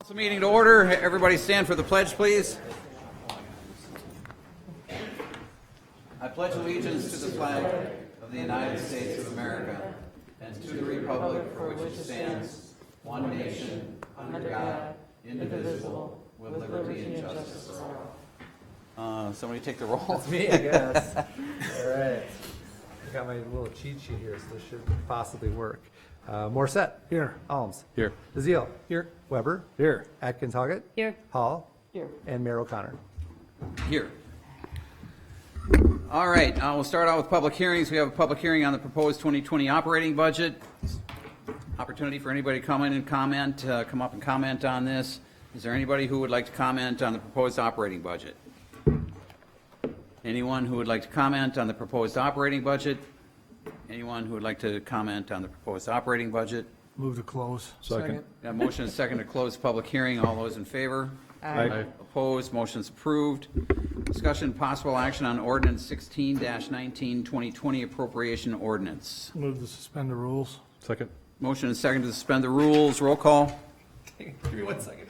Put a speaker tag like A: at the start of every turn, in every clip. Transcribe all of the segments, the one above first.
A: Council meeting to order. Everybody stand for the pledge, please. I pledge allegiance to the flag of the United States of America and to the republic for which it stands, one nation, under God, indivisible, with liberty and justice for all. Somebody take the roll.
B: That's me, I guess. All right. I got my little cheat sheet here, so this should possibly work. Morissette. Here. Alms.
C: Here.
B: DeZiel. Here. Weber. Here. Atkins Hoggett.
D: Here.
B: Hall.
D: Here.
B: And Mayor O'Connor.
A: Here. All right, we'll start out with public hearings. We have a public hearing on the proposed 2020 operating budget. Opportunity for anybody to come in and comment, come up and comment on this. Is there anybody who would like to comment on the proposed operating budget? Anyone who would like to comment on the proposed operating budget? Anyone who would like to comment on the proposed operating budget?
E: Move to close.
C: Second.
A: Got a motion and a second to close public hearing. All those in favor?
C: Aye.
A: Opposed? Motion's approved. Discussion possible action on ordinance 16-19, 2020 appropriation ordinance.
E: Move to suspend the rules.
C: Second.
A: Motion and second to suspend the rules. Roll call.
B: Give me 1 second.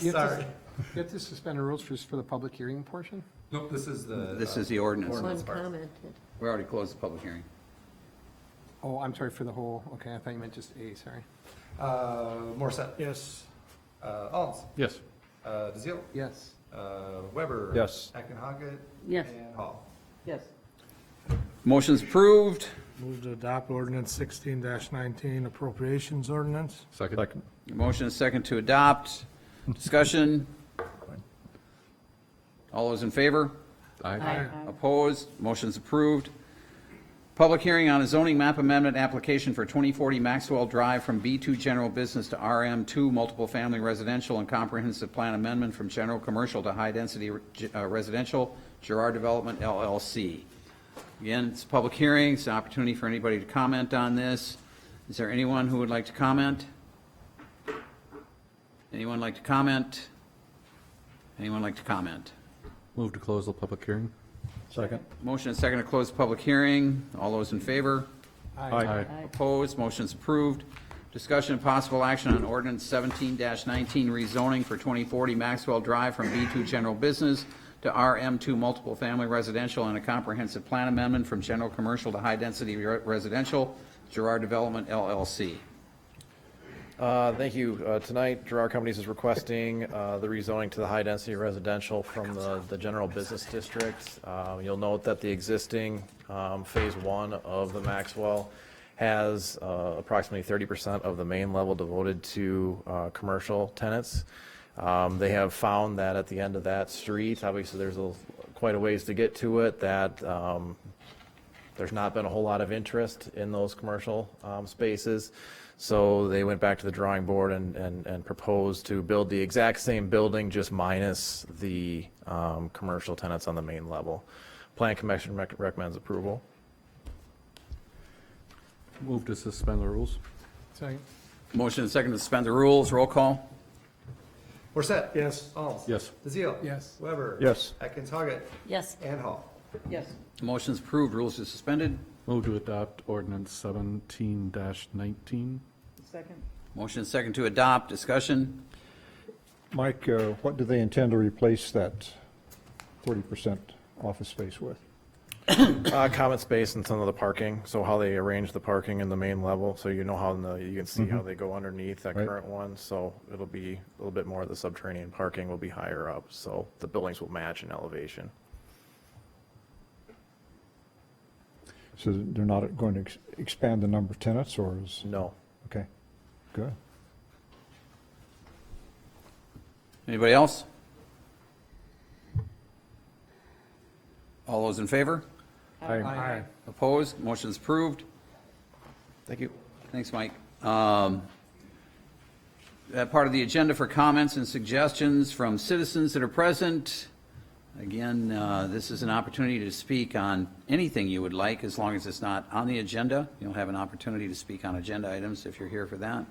F: You have to suspend the rules just for the public hearing portion?
B: Nope, this is the.
A: This is the ordinance.
D: One commented.
A: We already closed the public hearing.
F: Oh, I'm sorry, for the whole, okay, I thought you meant just A, sorry.
B: Morissette.
E: Yes.
B: Alms.
C: Yes.
B: DeZiel.
F: Yes.
B: Weber.
C: Yes.
B: Atkins Hoggett.
D: Yes.
B: And Hall.
D: Yes.
A: Motion's approved.
E: Move to adopt ordinance 16-19 appropriations ordinance.
C: Second.
A: Motion and second to adopt. Discussion. All those in favor?
C: Aye.
A: Opposed? Motion's approved. Public hearing on a zoning map amendment application for 2040 Maxwell Drive from B2 General Business to RM2 Multiple Family Residential and Comprehensive Plan Amendment from General Commercial to High Density Residential, Girard Development LLC. Again, it's a public hearing. It's an opportunity for anybody to comment on this. Is there anyone who would like to comment? Anyone like to comment? Anyone like to comment?
C: Move to close the public hearing. Second.
A: Motion and second to close the public hearing. All those in favor?
C: Aye.
A: Opposed? Motion's approved. Discussion and possible action on ordinance 17-19 rezoning for 2040 Maxwell Drive from B2 General Business to RM2 Multiple Family Residential and a comprehensive plan amendment from General Commercial to High Density Residential, Girard Development LLC.
G: Thank you. Tonight, Girard Companies is requesting the rezoning to the high-density residential from the general business district. You'll note that the existing Phase 1 of the Maxwell has approximately 30% of the main level devoted to commercial tenants. They have found that at the end of that street, obviously there's quite a ways to get to it, that there's not been a whole lot of interest in those commercial spaces. So they went back to the drawing board and proposed to build the exact same building, just minus the commercial tenants on the main level. Plan Commission recommends approval.
C: Move to suspend the rules.
F: Second.
A: Motion and second to suspend the rules. Roll call.
B: Morissette.
E: Yes.
B: Alms.
C: Yes.
B: DeZiel.
F: Yes.
B: Weber.
C: Yes.
B: Atkins Hoggett.
D: Yes.
B: And Hall.
D: Yes.
A: Motion's approved. Rules are suspended.
C: Move to adopt ordinance 17-19.
D: Second.
A: Motion and second to adopt. Discussion.
H: Mike, what do they intend to replace that 40% office space with?
G: Common space and some of the parking, so how they arrange the parking in the main level, so you know how you can see how they go underneath that
H: Right.
G: current one, so it'll be a little bit more of the subterranean parking will be higher up, so the buildings will match in elevation.
H: So they're not going to expand the number of tenants, or is?
G: No.
H: Okay, good.
A: Anybody else? All those in favor?
F: Aye.
A: Opposed? Motion is approved.
G: Thank you.
A: Thanks, Mike. That part of the agenda for comments and suggestions from citizens that are present. Again, this is an opportunity to speak on anything you would like, as long as it's not on the agenda. You'll have an opportunity to speak on agenda items if you're here for that.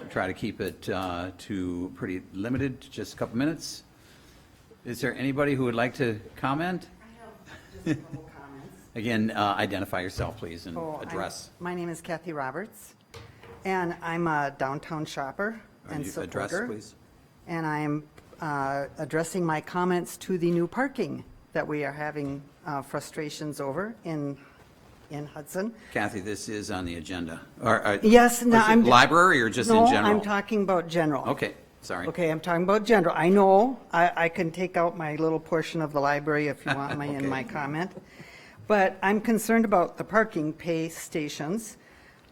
A: Try to keep it to pretty limited, just a couple minutes. Is there anybody who would like to comment?
I: I have just a couple comments.
A: Again, identify yourself, please, and address.
I: My name is Kathy Roberts.
D: And I'm a downtown shopper and
A: Address,
D: supporter.
A: please.
D: And I'm addressing my comments to the new parking that we are having frustrations over in Hudson.
A: Kathy, this is on the agenda. Or,
D: Yes, no,
A: is it
D: I'm.
A: library or just in
D: No,
A: general?
D: I'm talking about general.
A: Okay, sorry.
D: Okay, I'm talking about general. I know, I can take out my little portion of the library if you want me in
A: Okay.
D: my comment. But I'm concerned about the parking pay stations.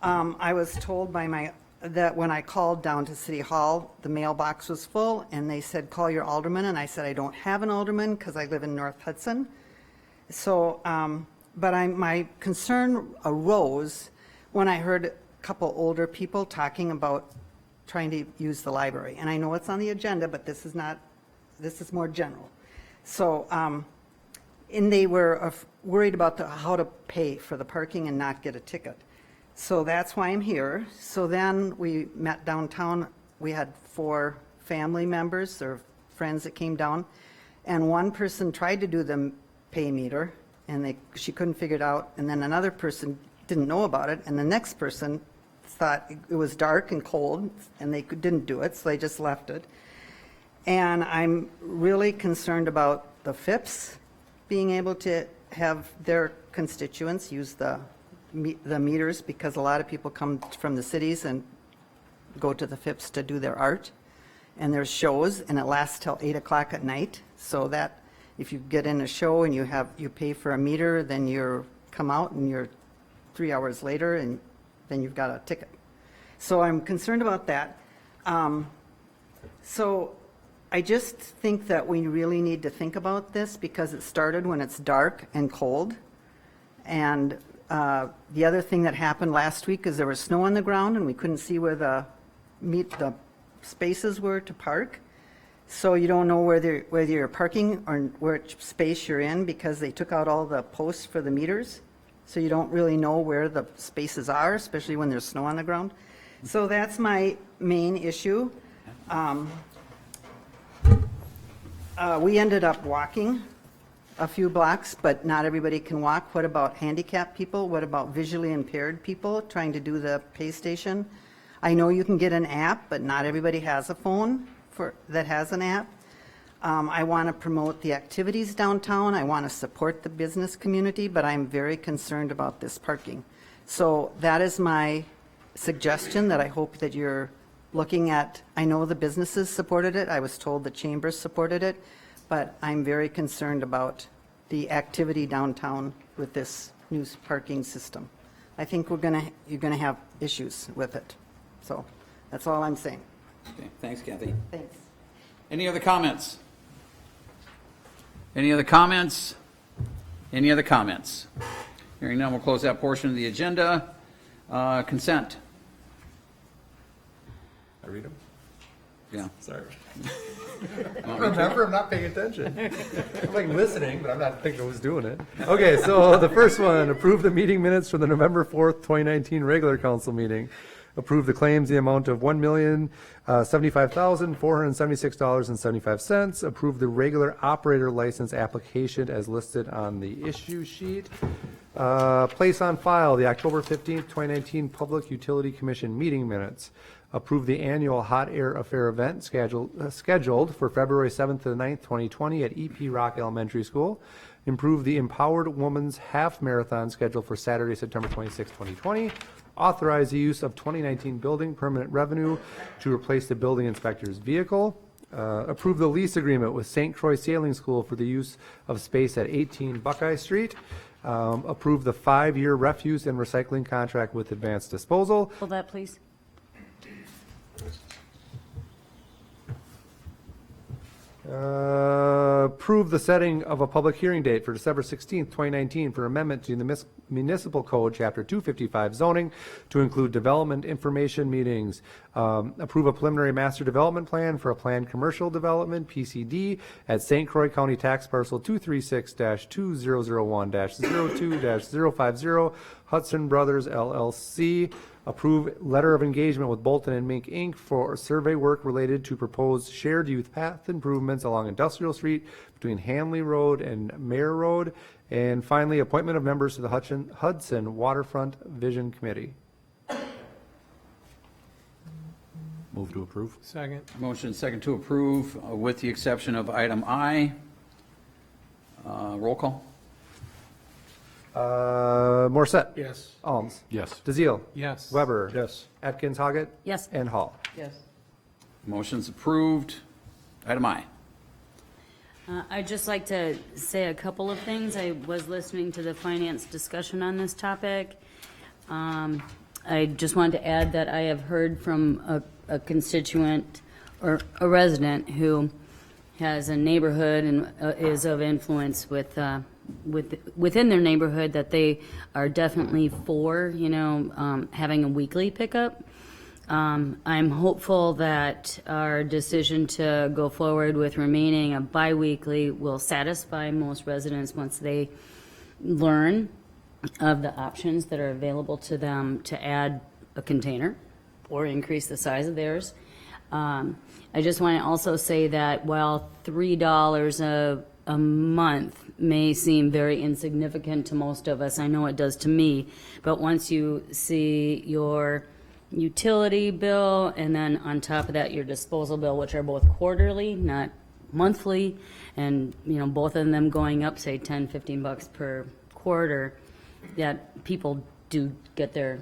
D: I was told that when I called down to City Hall, the mailbox was full, and they said, call your alderman, and I said, I don't have an alderman because I live in North Hudson. So, but my concern arose when I heard a couple older people talking about trying to use the library. And I know it's on the agenda, but this is not, this is more general. So, and they were worried about how to pay for the parking and not get a ticket. So that's why I'm here. So then we met downtown. We had 4 family members or friends that came down, and one person tried to do the pay meter, and she couldn't figure it out, and then another person didn't know about it, and the next person thought it was dark and cold, and they didn't do it, so they just left it. And I'm really concerned about the FIPS being able to have their constituents use the meters, because a lot of people come from the cities and go to the FIPS to do their art, and there's shows, and it lasts till 8 o'clock at night, so that if you get in a show and you pay for a meter, then you come out and you're 3 hours later, and then you've got a ticket. So I'm concerned about that. So I just think that we really need to think about this, because it started when it's dark and cold. And the other thing that happened last week is there was snow on the ground, and we couldn't see where the spaces were to park. So you don't know whether you're parking or which space you're in, because they took out all the posts for the meters. So you don't really know where the spaces are, especially when there's snow on the ground. So that's my main issue. We ended up walking a few blocks, but not everybody can walk. What about handicapped people? What about visually impaired people trying to do the pay station? I know you can get an app, but not everybody has a phone that has an app. I want to promote the activities downtown. I want to support the business community, but I'm very concerned about this parking. So that is my suggestion that I hope that you're looking at. I know the businesses supported it. I was told the chambers supported it, but I'm very concerned about the activity downtown with this new parking system. I think you're going to have issues with it. So that's all I'm saying.
A: Okay, thanks, Kathy.
D: Thanks.
A: Any other comments? Any other comments? Any other comments? Hearing none, we'll close that portion of the agenda. Consent.
B: I read them?
A: Yeah.
B: Sorry. Remember, I'm not paying attention. I'm like listening, but I'm not thinking I was doing it. Okay, so the first one, approve the meeting minutes for the November 4th, 2019 regular council meeting. Approve the claims, the amount of $1,075,476.75. Approve the regular operator license application as listed on the issue sheet. Place on file the October 15th, 2019 Public Utility Commission meeting minutes. Approve the annual Hot Air Affair event scheduled for February 7th to the 9th, 2020 at EP Rock Elementary School. Improve the Empowered Woman's Half Marathon scheduled for Saturday, September 26th, 2020. Authorize the use of 2019 building permanent revenue to replace the building inspector's vehicle. Approve the lease agreement with St. Croix Sailing School for the use of space at 18 Buckeye Street. Approve the 5-year refuse and recycling contract with Advanced Disposal.
I: Hold that, please.
B: Approve the setting of a public hearing date for December 16th, 2019 for amendment to the Municipal Code, Chapter 255 zoning to include development information meetings. Approve a preliminary master development plan for a planned commercial development, PCD, at St. Croix County Tax Parcel 236-2001-02-050 Hudson Brothers LLC. Approve letter of engagement with Bolton and Mink, Inc. for survey work related to proposed shared youth path improvements along Industrial Street between Hanley Road and Mayor Road. And finally, appointment of members to the Hudson Waterfront Vision Committee.
C: Move to approve.
F: Second.
A: Motion second to approve, with the exception of item I. Roll call?
B: Morset.
E: Yes.
B: Alms.
C: Yes.
B: DeZiel.
F: Yes.
B: Weber.
H: Yes.
B: Atkins, Hoggett.
I: Yes.
B: And Hall.
D: Yes.
A: Motion's approved. Item I.
I: I'd just like to say a couple of things. I was listening to the finance discussion on this topic. I just wanted to add that I have heard from a constituent or a resident who has a neighborhood and is of influence within their neighborhood, that they are definitely for, having a weekly pickup. I'm hopeful that our decision to go forward with remaining a biweekly will satisfy most residents once they learn of the options that are available to them to add a container or increase the size of theirs. I just want to also say that while $3 a month may seem very insignificant to most of us, I know it does to me, but once you see your utility bill and then on top of that your disposal bill, which are both quarterly, not monthly, and both of them going up, say $10-15 per quarter, that people do get their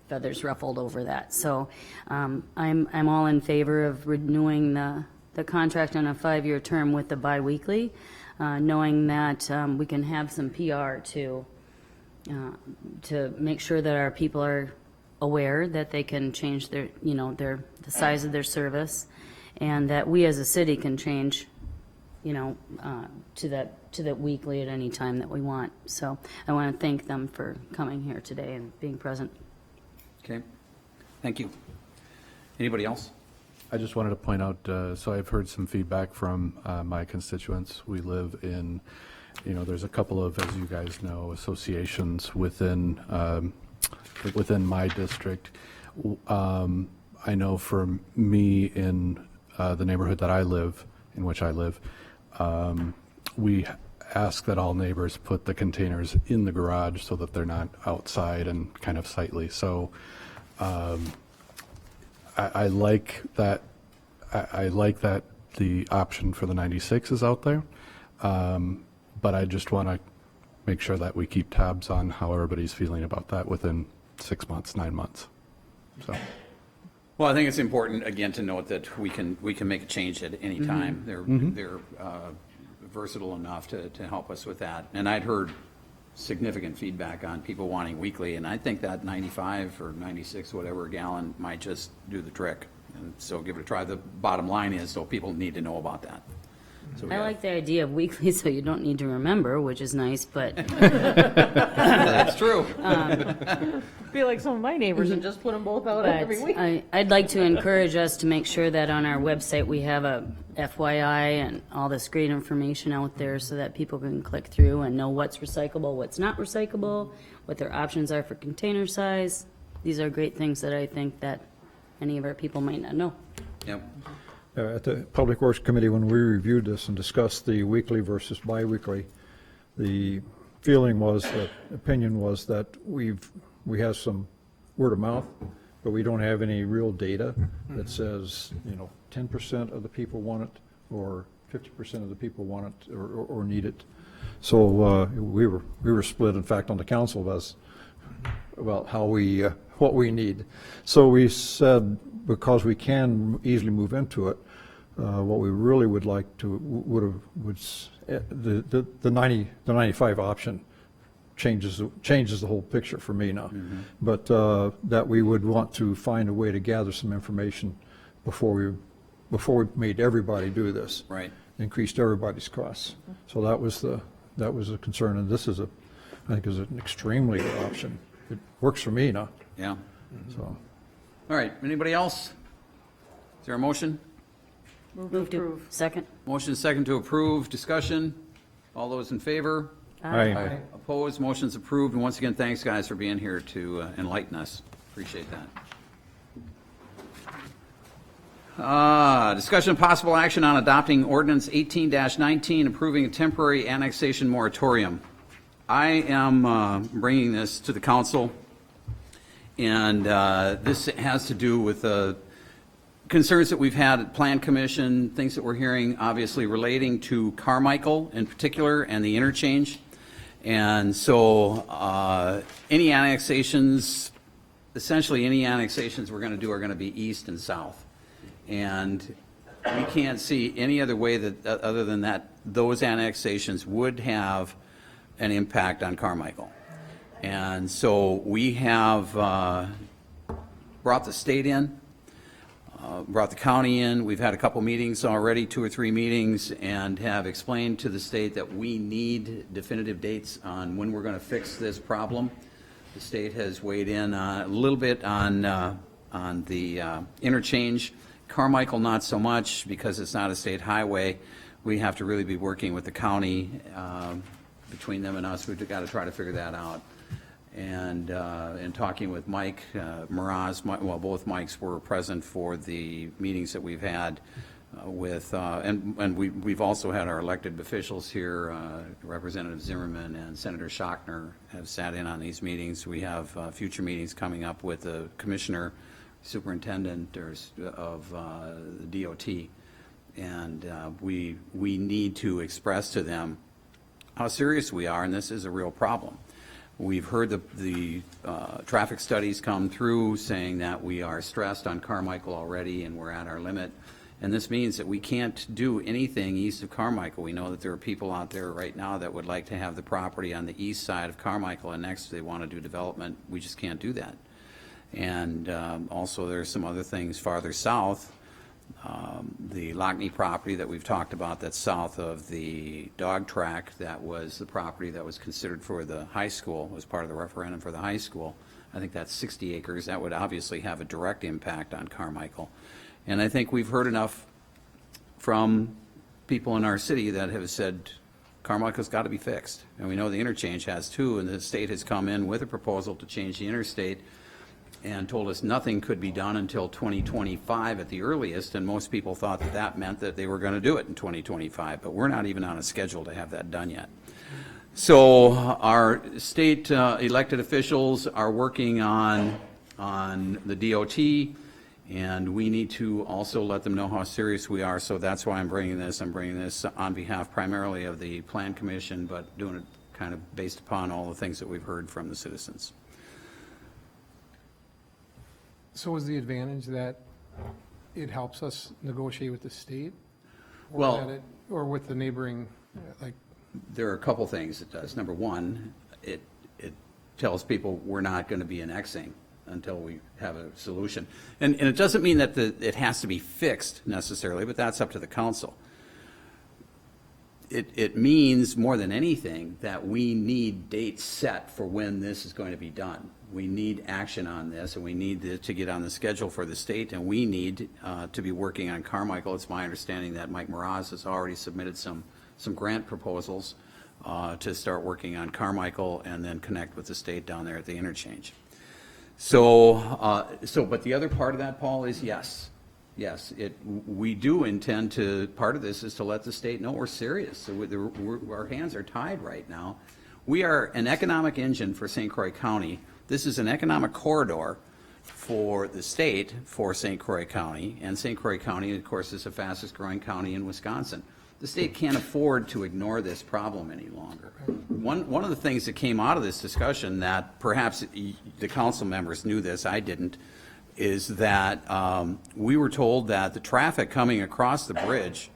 I: feathers ruffled over that. So I'm all in favor of renewing the contract on a 5-year term with the biweekly, knowing that we can have some PR to make sure that our people are aware that they can change their, the size of their service, and that we as a city can change, to that weekly at any time that we want. So I want to thank them for coming here today and being present.
A: Okay, thank you. Anybody else?
C: I just wanted to point out, so I've heard some feedback from my constituents. We live in, there's a couple of, as you guys know, associations within my district. I know for me in the neighborhood that in which I live, we ask that all neighbors put the containers in the garage so that they're not outside and kind of sightly. So I like that. I like that the option for the 96 is out there, but I just want to make sure that we keep tabs on how everybody's feeling about that within 6 months, 9 months. So.
A: Well, I think it's important, again, to note that we can make a change at any time. They're versatile enough to help us with that. And I'd heard significant feedback on people wanting weekly, and I think that 95 or 96, whatever a gallon, might just do the trick. And so give it a try. The bottom line is, so people need to know about that. So
I: I like the idea of weekly, so you don't need to remember, which is nice, but
A: that's true.
J: Be like some of my neighbors and just put them both out every week.
I: I'd like to encourage us to make sure that on our website we have a FYI and all this great information out there so that people can click through and know what's recyclable, what's not recyclable, what their options are for container size. These are great things that I think that many of our people might not know.
A: Yep.
H: At the Public Works Committee, when we reviewed this and discussed the weekly versus biweekly, the opinion was that we have some word of mouth, but we don't have any real data that says, 10% of the people want it or 50% of the people want it or need it. So we were split, in fact, on the council as about how what we need. So we said, because we can easily move into it, what we really would like to the 95 option changes the whole picture for me now. But that we would want to find a way to gather some information before we made everybody do this.
A: Right.
H: Increased everybody's costs. So that was a concern, and this is I think is an extremely good option. It works for me now.
A: Yeah.
H: So.
A: All right. Anybody else? Is there a motion?
I: Move to approve. Second.
A: Motion is second to approve. Discussion. All those in favor?
H: Aye.
A: Opposed? Motion's approved. And once again, thanks, guys, for being here to enlighten us. Appreciate that. Discussion of possible action on adopting ordinance 18-19, approving a temporary annexation moratorium. I am bringing this to the council, and this has to do with concerns that we've had at Plan Commission, things that we're hearing, obviously relating to Carmichael in particular and the interchange. And so any annexations, essentially any annexations we're going to do are going to be east and south. And we can't see any other way that, other than that, those annexations would have an impact on Carmichael. And so we have brought the state in, brought the county in. We've had a couple meetings already, 2 or 3 meetings, and have explained to the state that we need definitive dates on when we're going to fix this problem. The state has weighed in a little bit on the interchange. Carmichael, not so much, because it's not a state highway. We have to really be working with the county. Between them and us, we've got to try to figure that out. And talking with Mike Mraz, well, both Mikes were present for the meetings that we've had with, and we've also had our elected officials here, Representative Zimmerman and Senator Schachner have sat in on these meetings. We have future meetings coming up with the commissioner, superintendent of the DOT, and we need to express to them how serious we are, and this is a real problem. We've heard the traffic studies come through saying that we are stressed on Carmichael already and we're at our limit. And this means that we can't do anything east of Carmichael. We know that there are people out there right now that would like to have the property on the east side of Carmichael, and next they want to do development. We just can't do that. And also there's some other things farther south. The Lockney property that we've talked about that's south of the dog track, that was the property that was considered for the high school, was part of the referendum for the high school. I think that's 60 acres. That would obviously have a direct impact on Carmichael. And I think we've heard enough from people in our city that have said Carmichael's got to be fixed. And we know the interchange has too, and the state has come in with a proposal to change the interstate and told us nothing could be done until 2025 at the earliest, and most people thought that that meant that they were going to do it in 2025, but we're not even on a schedule to have that done yet. So our state elected officials are working on the DOT, and we need to also let them know how serious we are, so that's why I'm bringing this. I'm bringing this on behalf primarily of the Plan Commission, but doing it kind of based upon all the things that we've heard from the citizens.
F: So is the advantage that it helps us negotiate with the state? Or
A: Well,
F: that or with the neighboring, like,
A: there are a couple things it does. Number one, it tells people we're not going to be annexing until we have a solution. And it doesn't mean that it has to be fixed necessarily, but that's up to the council. It means more than anything that we need dates set for when this is going to be done. We need action on this, and we need to get on the schedule for the state, and we need to be working on Carmichael. It's my understanding that Mike Mraz has already submitted some grant proposals to start working on Carmichael and then connect with the state down there at the interchange. But the other part of that, Paul, is yes, we do intend to, part of this is to let the state know we're serious. So our hands are tied right now. We are an economic engine for St. Croix County. This is an economic corridor for the state, for St. Croix County, and St. Croix County, of course, is the fastest growing county in Wisconsin. The state can't afford to ignore this problem any longer. One of the things that came out of this discussion that perhaps the council members knew this, I didn't, is that we were told that the traffic coming across the bridge,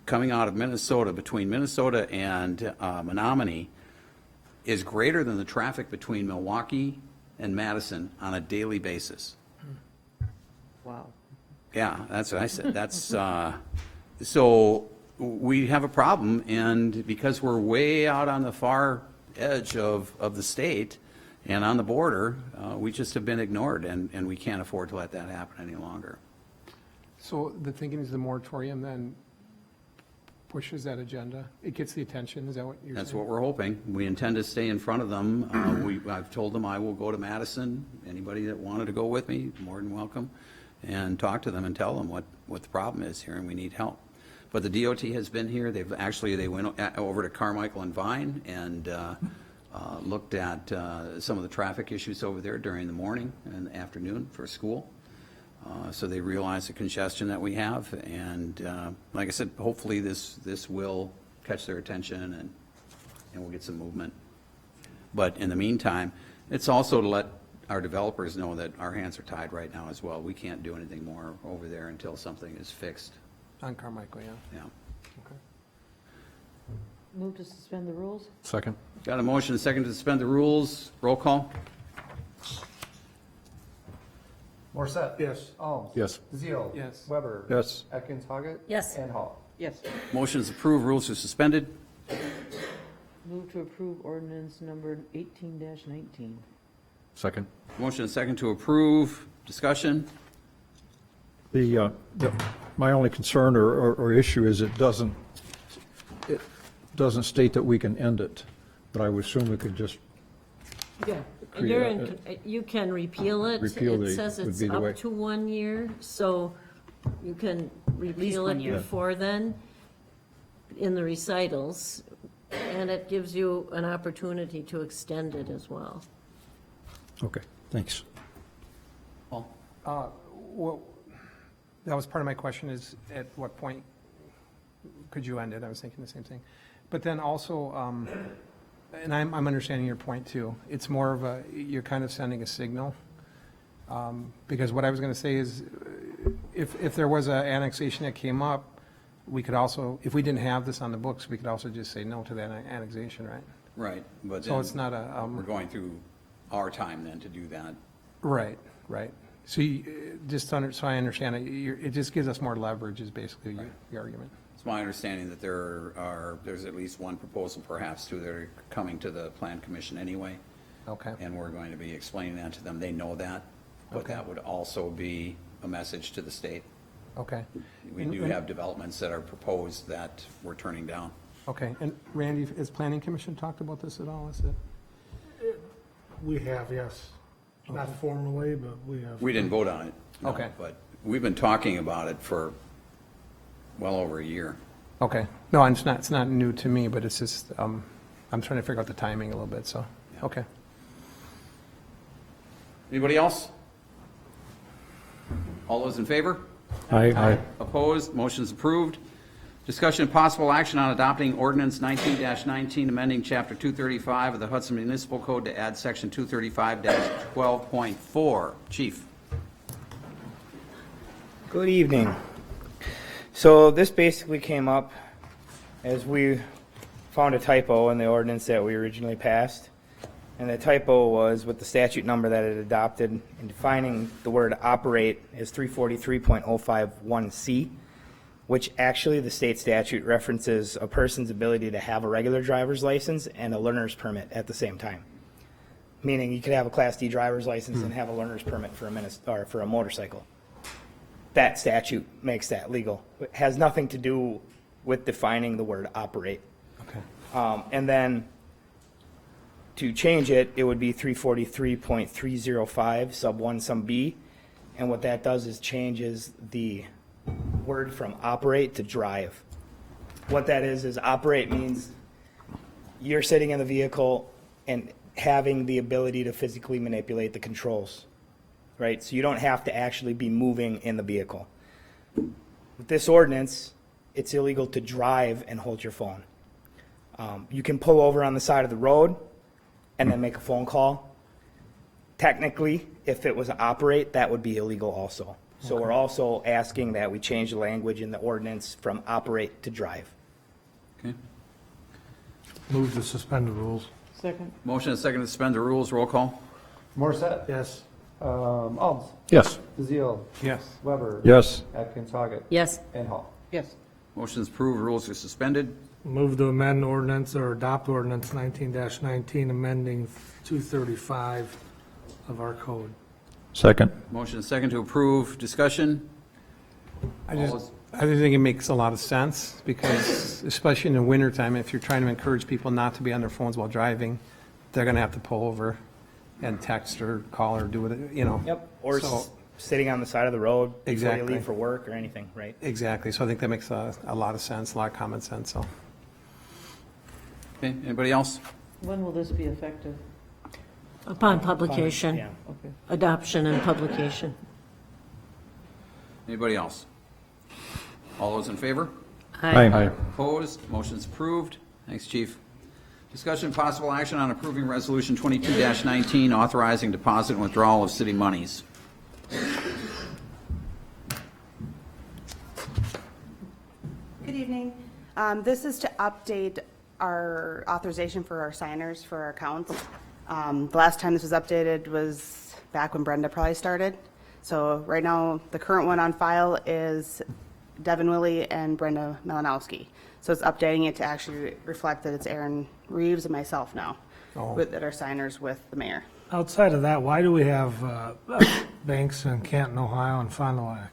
A: coming out of Minnesota, between Minnesota and Menominee, is greater than the traffic between Milwaukee and Madison on a daily basis.
J: Wow.
A: Yeah, that's what I said. That's so we have a problem, and because we're way out on the far edge of the state and on the border, we just have been ignored, and we can't afford to let that happen any longer.
F: so the thinking is the moratorium then pushes that agenda? It gets the attention, is that what you're saying?
A: That's what we're hoping. We intend to stay in front of them. I've told them I will go to Madison. Anybody that wanted to go with me, more than welcome, and talk to them and tell them what the problem is here and we need help. But the DOT has been here. They went over to Carmichael and Vine and looked at some of the traffic issues over there during the morning and the afternoon for school. so they realize the congestion that we have. And like I said, hopefully this will catch their attention and we'll get some movement. But in the meantime, it's also to let our developers know that our hands are tied right now as well. We can't do anything more over there until something is fixed.
F: On Carmichael, yeah.
A: Yeah.
F: Okay.
J: Move to suspend the rules?
C: Second?
A: Got a motion, a second to suspend the rules. Roll call?
B: Morset.
E: Yes.
B: Alms.
C: Yes.
B: Zeal.
F: Yes.
B: Weber.
H: Yes.
B: Atkins, Hoggett.
I: Yes.
B: And Hall.
J: Yes.
A: Motion is approved, rules are suspended.
J: Move to approve ordinance number 18-19.
C: Second?
A: Motion is second to approve. Discussion?
H: My only concern or issue is it doesn't state that we can end it, but I would assume we could just
K: Yeah,
H: Create
K: you're
H: a-
K: you can repeal it.
H: Repeal
K: It
H: the-
K: says
H: would
K: it's
H: be the way.
K: up to 1 year, so you can repeal
I: 1
K: it
I: year.
K: before then in the recitals, and it gives you an opportunity to extend it as well.
H: Okay, thanks.
A: Paul?
F: Well, that was part of my question is, at what point could you end it? I was thinking the same thing. But then also, and I'm understanding your point too. It's more of a, you're kind of sending a signal. Because what I was going to say is, if there was an annexation that came up, we could also, if we didn't have this on the books, we could also just say no to that annexation, right?
A: Right, but
F: So
A: then
F: it's not a,
A: we're going through our time then to do that.
F: right, right. So so I understand it, it just gives us more leverage is basically the argument.
A: It's my understanding that there's at least one proposal perhaps two that are coming to the Plan Commission anyway.
F: Okay.
A: And we're going to be explaining that to them. They know that, but
F: Okay.
A: that would also be a message to the state.
F: Okay.
A: We do have developments that are proposed that we're turning down.
F: Okay, and Randy, has Planning Commission talked about this at all, is it?
E: We have, yes. Not formally, but we have.
A: We didn't vote on it. no,
F: Okay.
A: But we've been talking about it for well over a year.
F: Okay, no, it's not new to me, but it's just, I'm trying to figure out the timing a little bit, so, okay.
A: Anybody else? All those in favor?
H: Aye.
A: Opposed? Motion's approved. Discussion and possible action on adopting ordinance 19-19, amending Chapter 235 of the Hudson Municipal Code to add Section 235-12.4. Chief.
L: Good evening. So this basically came up as we found a typo in the ordinance that we originally passed. And the typo was with the statute number that it adopted in defining the word operate as 343.051C, which actually the state statute references a person's ability to have a regular driver's license and a learner's permit at the same time. Meaning you could have a Class D driver's license and have a learner's permit for a motorcycle. That statute makes that legal. It has nothing to do with defining the word operate.
F: Okay.
L: And then to change it, it would be 343.305 sub 1 sub B. And what that does is changes the word from operate to drive. What that is operate means you're sitting in the vehicle and having the ability to physically manipulate the controls, right? So you don't have to actually be moving in the vehicle. With this ordinance, it's illegal to drive and hold your phone. You can pull over on the side of the road and then make a phone call. Technically, if it was operate, that would be illegal also. So we're also asking that we change the language in the ordinance from operate to drive.
A: Okay.
E: Move to suspend the rules.
J: Second.
A: Motion and second to suspend the rules. Roll call.
B: Morset.
E: Yes.
B: Alms.
H: Yes.
B: Zeal.
F: Yes.
B: Weber.
H: Yes.
B: Atkins, Hoggett.
I: Yes.
B: And Hall.
J: Yes.
A: Motion's approved. Rules are suspended.
E: Move to amend ordinance or adopt ordinance 19-19, amending 235 of our code.
H: Second.
A: Motion and second to approve. Discussion.
F: I just think it makes a lot of sense, because especially in the wintertime, if you're trying to encourage people not to be on their phones while driving, they're gonna have to pull over and text or call or do it, you know.
L: Yep, or
F: So-
L: sitting on the side of the road before you
F: Exactly.
L: leave for work or anything, right?
F: Exactly, so I think that makes a lot of sense, a lot of common sense, so.
A: Okay, anybody else?
J: When will this be effective?
K: Upon publication,
L: Yeah.
J: Okay.
K: adoption and publication.
A: Anybody else? All those in favor?
C: Aye.
A: Opposed? Motion's approved. Thanks, Chief. Discussion and possible action on approving Resolution 22-19, authorizing deposit and withdrawal of city monies.
M: Good evening. This is to update our authorization for our signers for our accounts. The last time this was updated was back when Brenda probably started. So right now, the current one on file is Devin Willie and Brenda Malinowski. So it's updating it to actually reflect that it's Aaron Reeves and myself now that are signers with the mayor.
E: Outside of that, why do we have banks in Canton, Ohio and Fond du Lac?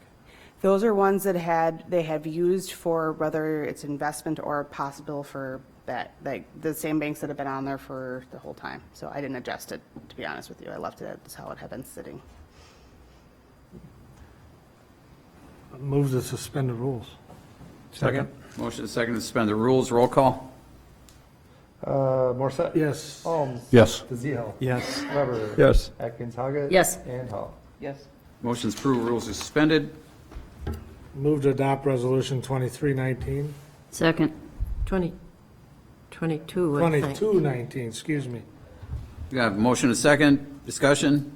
M: Those are ones that they have used for whether it's investment or possible for that, like the same banks that have been on there for the whole time. So I didn't adjust it, to be honest with you. I left it as how it had been sitting.
E: Move to suspend the rules.
B: Second.
A: Motion is second to suspend the rules. Roll call.
B: Morset?
E: Yes.
B: Holmes?
C: Yes.
B: DeZiel?
F: Yes.
B: Weber?
H: Yes.
B: Atkins, Hoggett?
I: Yes.
B: And Hall.
J: Yes.
A: Motion's approved. Rules are suspended.
E: Move to adopt resolution 2319,
I: Second.
K: 22, I think.
E: 2219, excuse me.
A: We have a motion and a second. Discussion.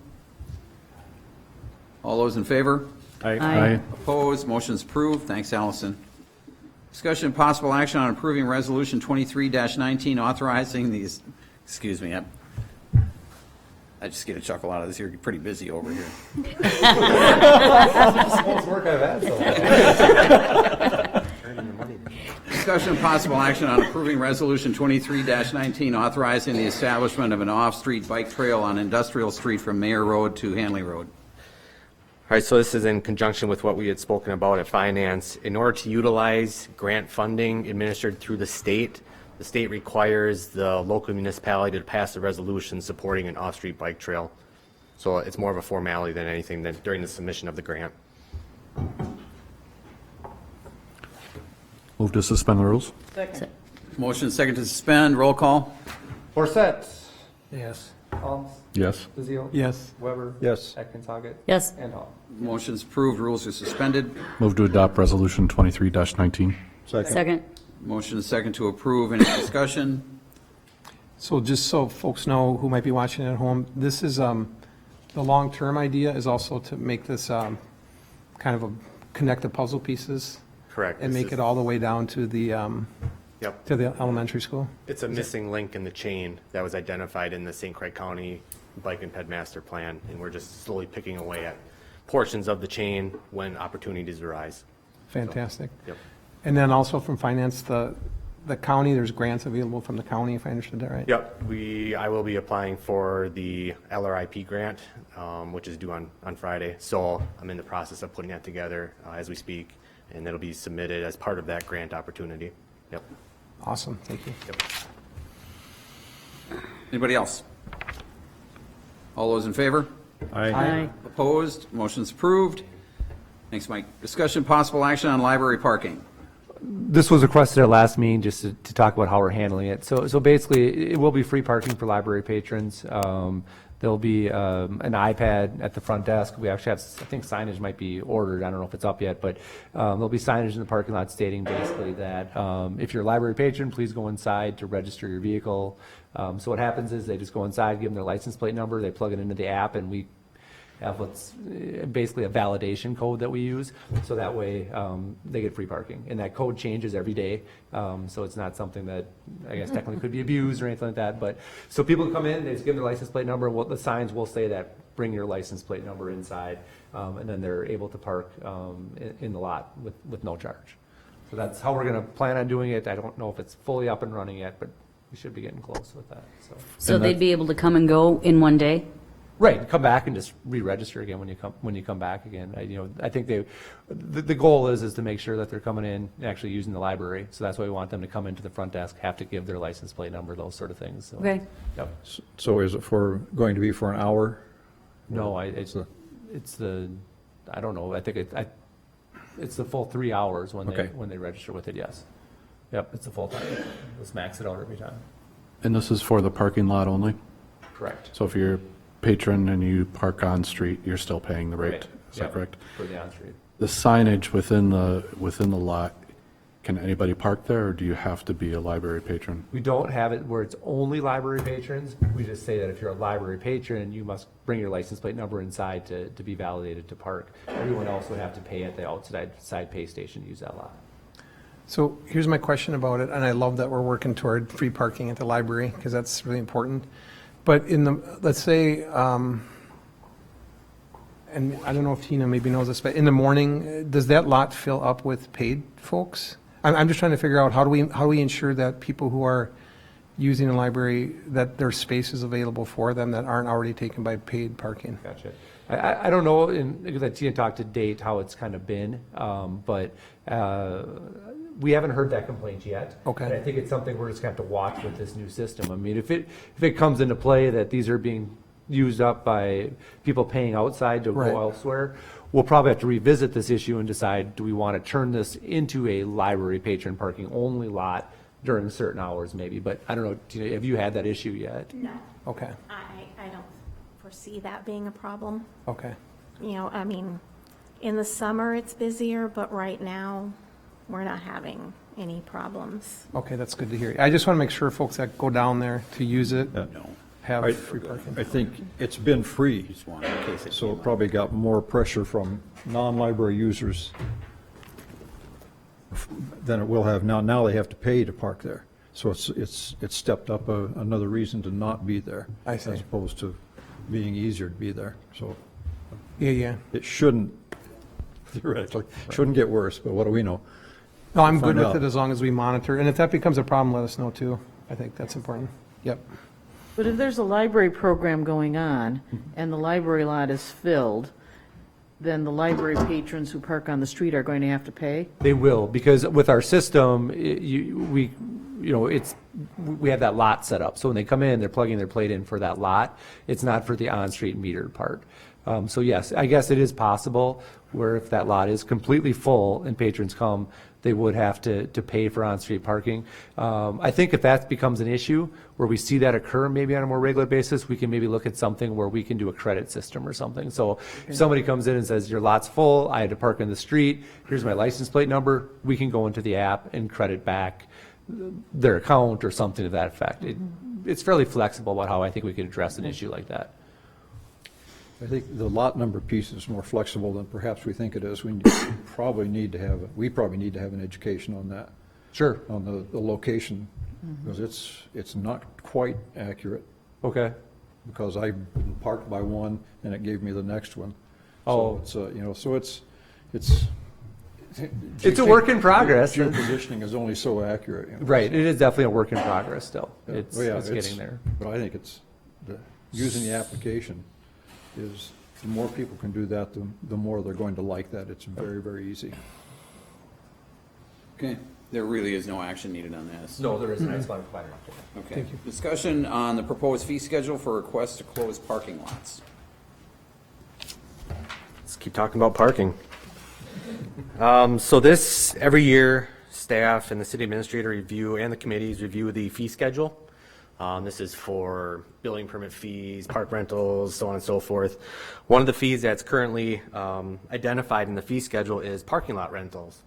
A: All those in favor?
I: Aye.
A: Opposed? Motion's approved. Thanks, Allison. Discussion and possible action on approving Resolution 23-19, authorizing these, excuse me, I just get a chuckle out of this. You're pretty busy over here.
B: Most work I've had so far.
A: Discussion and possible action on approving Resolution 23-19, authorizing the establishment of an off-street bike trail on Industrial Street from Mayor Road to Hanley Road.
N: All right, so this is in conjunction with what we had spoken about at Finance. In order to utilize grant funding administered through the state requires the local municipality to pass a resolution supporting an off-street bike trail. So it's more of a formality than anything than during the submission of the grant.
C: Move to suspend the rules?
J: Second.
A: Motion second to suspend. Roll call.
B: Morset?
E: Yes.
B: Holmes?
C: Yes.
B: DeZiel?
F: Yes.
B: Weber?
H: Yes.
B: Atkins, Hoggett?
I: Yes.
B: And Hall.
A: Motion's approved. Rules are suspended.
C: Move to adopt resolution 23-19?
I: Second.
A: Motion is second to approve. Any discussion?
F: So just so folks know who might be watching at home, this is, the long-term idea is also to make this kind of connect the puzzle pieces
N: Correct.
F: and
N: This
F: make
N: is-
F: it all the way down to the,
N: Yep.
F: to the elementary school.
N: It's a missing link in the chain that was identified in the St. Croix County Bike and Ped Master Plan, and we're just slowly picking away at portions of the chain when opportunities arise.
F: Fantastic.
N: Yep.
F: And then also from finance, the county, there's grants available from the county, if I understood that right?
N: Yep, I will be applying for the LRIP grant, which is due on Friday. So I'm in the process of putting that together as we speak, and it'll be submitted as part of that grant opportunity. Yep.
F: Awesome, thank you.
N: Yep.
A: Anybody else? All those in favor?
I: Aye.
A: Opposed? Motion's approved. Thanks, Mike. Discussion possible action on library parking.
B: This was requested at last meeting just to talk about how we're handling it. So basically, it will be free parking for library patrons. There'll be an iPad at the front desk. We actually have, I think signage might be ordered. I don't know if it's up yet, but there'll be signage in the parking lot stating basically that if you're a library patron, please go inside to register your vehicle. So what happens is they just go inside, give them their license plate number, they plug it into the app, and we have what's basically a validation code that we use, so that way they get free parking. And that code changes every day, so it's not something that, I guess technically could be abused or anything like that. But, so people come in, they just give their license plate number, and what the signs will say that, bring your license plate number inside, and then they're able to park in the lot with no charge. So that's how we're gonna plan on doing it. I don't know if it's fully up and running yet, but we should be getting close with that, so.
I: So they'd be able to come and go in one day?
B: Right, come back and just re-register again when you come back again. I think the goal is to make sure that they're coming in and actually using the library. So that's why we want them to come into the front desk, have to give their license plate number, those sort of things. So,
I: Okay.
B: Yep.
H: So is it going to be for an hour?
B: No, it's the, I don't know, I think it's the full 3 hours when they register with it, yes. Yep, it's the full time. Let's max it out every time.
C: And this is for the parking lot only?
B: Correct.
C: So if you're a patron and you park on street, you're still paying the rate?
B: Right.
C: Is that correct?
B: For the on-street.
C: The signage within the lot, can anybody park there, or do you have to be a library patron?
B: We don't have it where it's only library patrons. We just say that if you're a library patron, you must bring your license plate number inside to be validated to park. Everyone else would have to pay at the outside pay station to use that lot.
F: So here's my question about it, and I love that we're working toward free parking at the library, because that's really important. But let's say, and I don't know if Tina maybe knows this, but in the morning, does that lot fill up with paid folks? I'm just trying to figure out how do we ensure that people who are using the library, that there's spaces available for them that aren't already taken by paid parking?
B: Gotcha. I don't know, because Tina talked to date how it's kind of been, but we haven't heard that complaint yet.
F: Okay.
B: And I think it's something we're just going to have to watch with this new system. I mean, if it comes into play that these are being used up by people paying outside to
F: Right.
B: go elsewhere, we'll probably have to revisit this issue and decide, do we want to turn this into a library patron parking only lot during certain hours maybe? But I don't know, Tina, have you had that issue yet?
O: No,
F: Okay,
O: I don't foresee that being a problem.
F: okay.
O: You know, I mean, in the summer it's busier, but right now, we're not having any problems.
F: Okay, that's good to hear. I just want to make sure folks that go down there to use it
H: Yeah.
F: have free parking.
H: I think it's been free, so it probably got more pressure from non-library users than it will have now. Now they have to pay to park there. So it's stepped up another reason to not be there.
F: I see.
H: As opposed to being easier to be there. So
F: Yeah.
H: it shouldn't, theoretically, shouldn't get worse, but what do we know?
F: No, I'm good
H: Find
F: with
H: out.
F: it as long as we monitor. And if that becomes a problem, let us know too. I think that's important. Yep.
J: But if there's a library program going on and the library lot is filled, then the library patrons who park on the street are going to have to pay?
B: They will, because with our system, we have that lot set up. So when they come in, they're plugging their plate in for that lot. It's not for the on-street metered part. So yes, I guess it is possible where if that lot is completely full and patrons come, they would have to pay for on-street parking. I think if that becomes an issue, where we see that occur maybe on a more regular basis, we can maybe look at something where we can do a credit system or something. So if somebody comes in and says, your lot's full, I had to park in the street, here's my license plate number, we can go into the app and credit back their account or something to that effect. It's fairly flexible about how I think we could address an issue like that.
H: I think the lot number piece is more flexible than perhaps we think it is. We probably need to have an education on that.
B: Sure.
H: On the location, because it's not quite accurate,
B: Okay.
H: because I parked by one and it gave me the next one.
B: Oh.
H: So it's,
B: It's a work in progress.
H: Geopositioning is only so accurate.
B: Right, it is definitely a work in progress still.
H: Yeah.
B: It's
H: Well, yeah,
B: getting there.
H: But I think using the application is, the more people can do that, the more they're going to like that. It's very, very easy.
A: Okay, there really is no action needed on this.
B: No, there isn't. I just wanted to provide an update.
A: Okay.
F: Thank you.
A: Discussion on the proposed fee schedule for requests to close parking lots.
N: Let's keep talking about parking. So this, every year, staff and the city administrator review, and the committees review the fee schedule. This is for building permit fees, park rentals, so on and so forth. One of the fees that's currently identified in the fee schedule is parking lot rentals.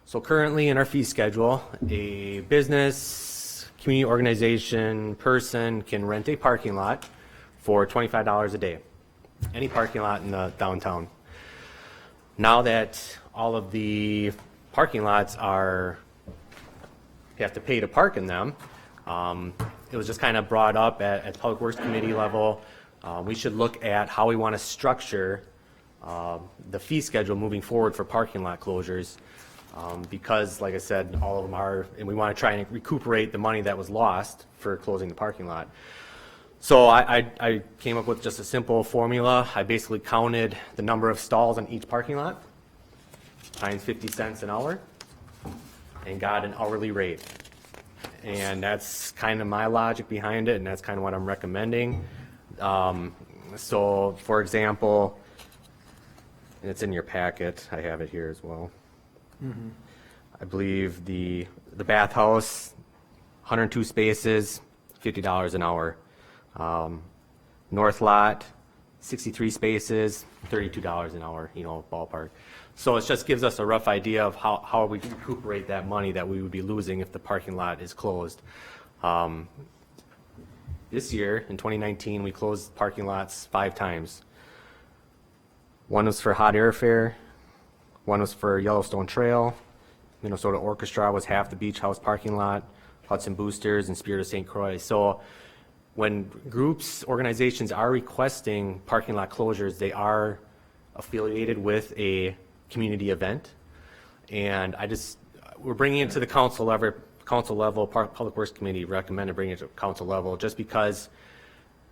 N: So currently in our fee schedule, a business, community organization, person can rent a parking lot for $25 a day. Any parking lot in the downtown. Now that all of the parking lots you have to pay to park in them, it was just kind of brought up at Public Works Committee level. We should look at how we want to structure the fee schedule moving forward for parking lot closures. Because, like I said, all of them are, and we want to try and recuperate the money that was lost for closing the parking lot. So I came up with just a simple formula. I basically counted the number of stalls on each parking lot, times 50 cents an hour, and got an hourly rate. And that's kind of my logic behind it, and that's kind of what I'm recommending. So, for example, and it's in your packet, I have it here as well. I believe the bathhouse, 102 spaces, $50 an hour. North lot, 63 spaces, $32 an hour, ballpark. So it just gives us a rough idea of how we recuperate that money that we would be losing if the parking lot is closed. This year, in 2019, we closed parking lots 5 times. One was for Hot Air Fair, one was for Yellowstone Trail, Minnesota Orchestra was half the Beach House parking lot, Hudson Boosters, and Spirit of St. Croix. So when groups, organizations are requesting parking lot closures, they are affiliated with a community event. And we're bringing it to the council level, Public Works Committee recommended bringing it to council level, just because,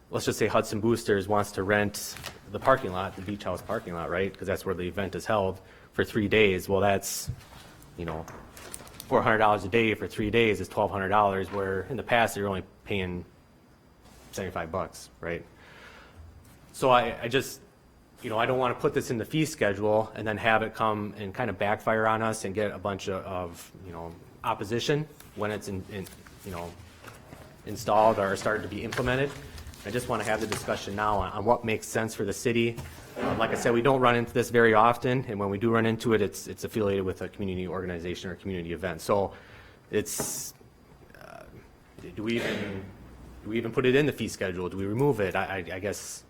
N: let's just say Hudson Boosters wants to rent the parking lot, the Beach House parking lot, right? Because that's where the event is held for 3 days. Well, that's, $400 a day for 3 days is $1,200, where in the past they were only paying $75, right? So I just, I don't want to put this in the fee schedule and then have it come and kind of backfire on us and get a bunch of opposition when it's installed or started to be implemented. I just want to have the discussion now on what makes sense for the city. Like I said, we don't run into this very often, and when we do run into it, it's affiliated with a community organization or community event. So it's, do we even put it in the fee schedule? Do we remove it? I guess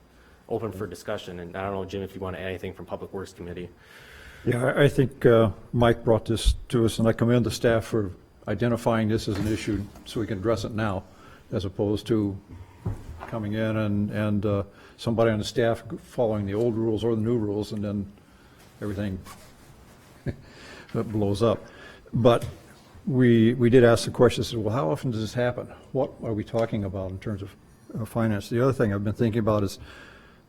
N: open for discussion. And I don't know, Jim, if you want to add anything from Public Works Committee.
H: Yeah, I think Mike brought this to us, and I commend the staff for identifying this as an issue so we can address it now, as opposed to coming in and somebody on the staff following the old rules or the new rules, and then everything blows up. But we did ask the question, said, well, how often does this happen? What are we talking about in terms of finance? The other thing I've been thinking about is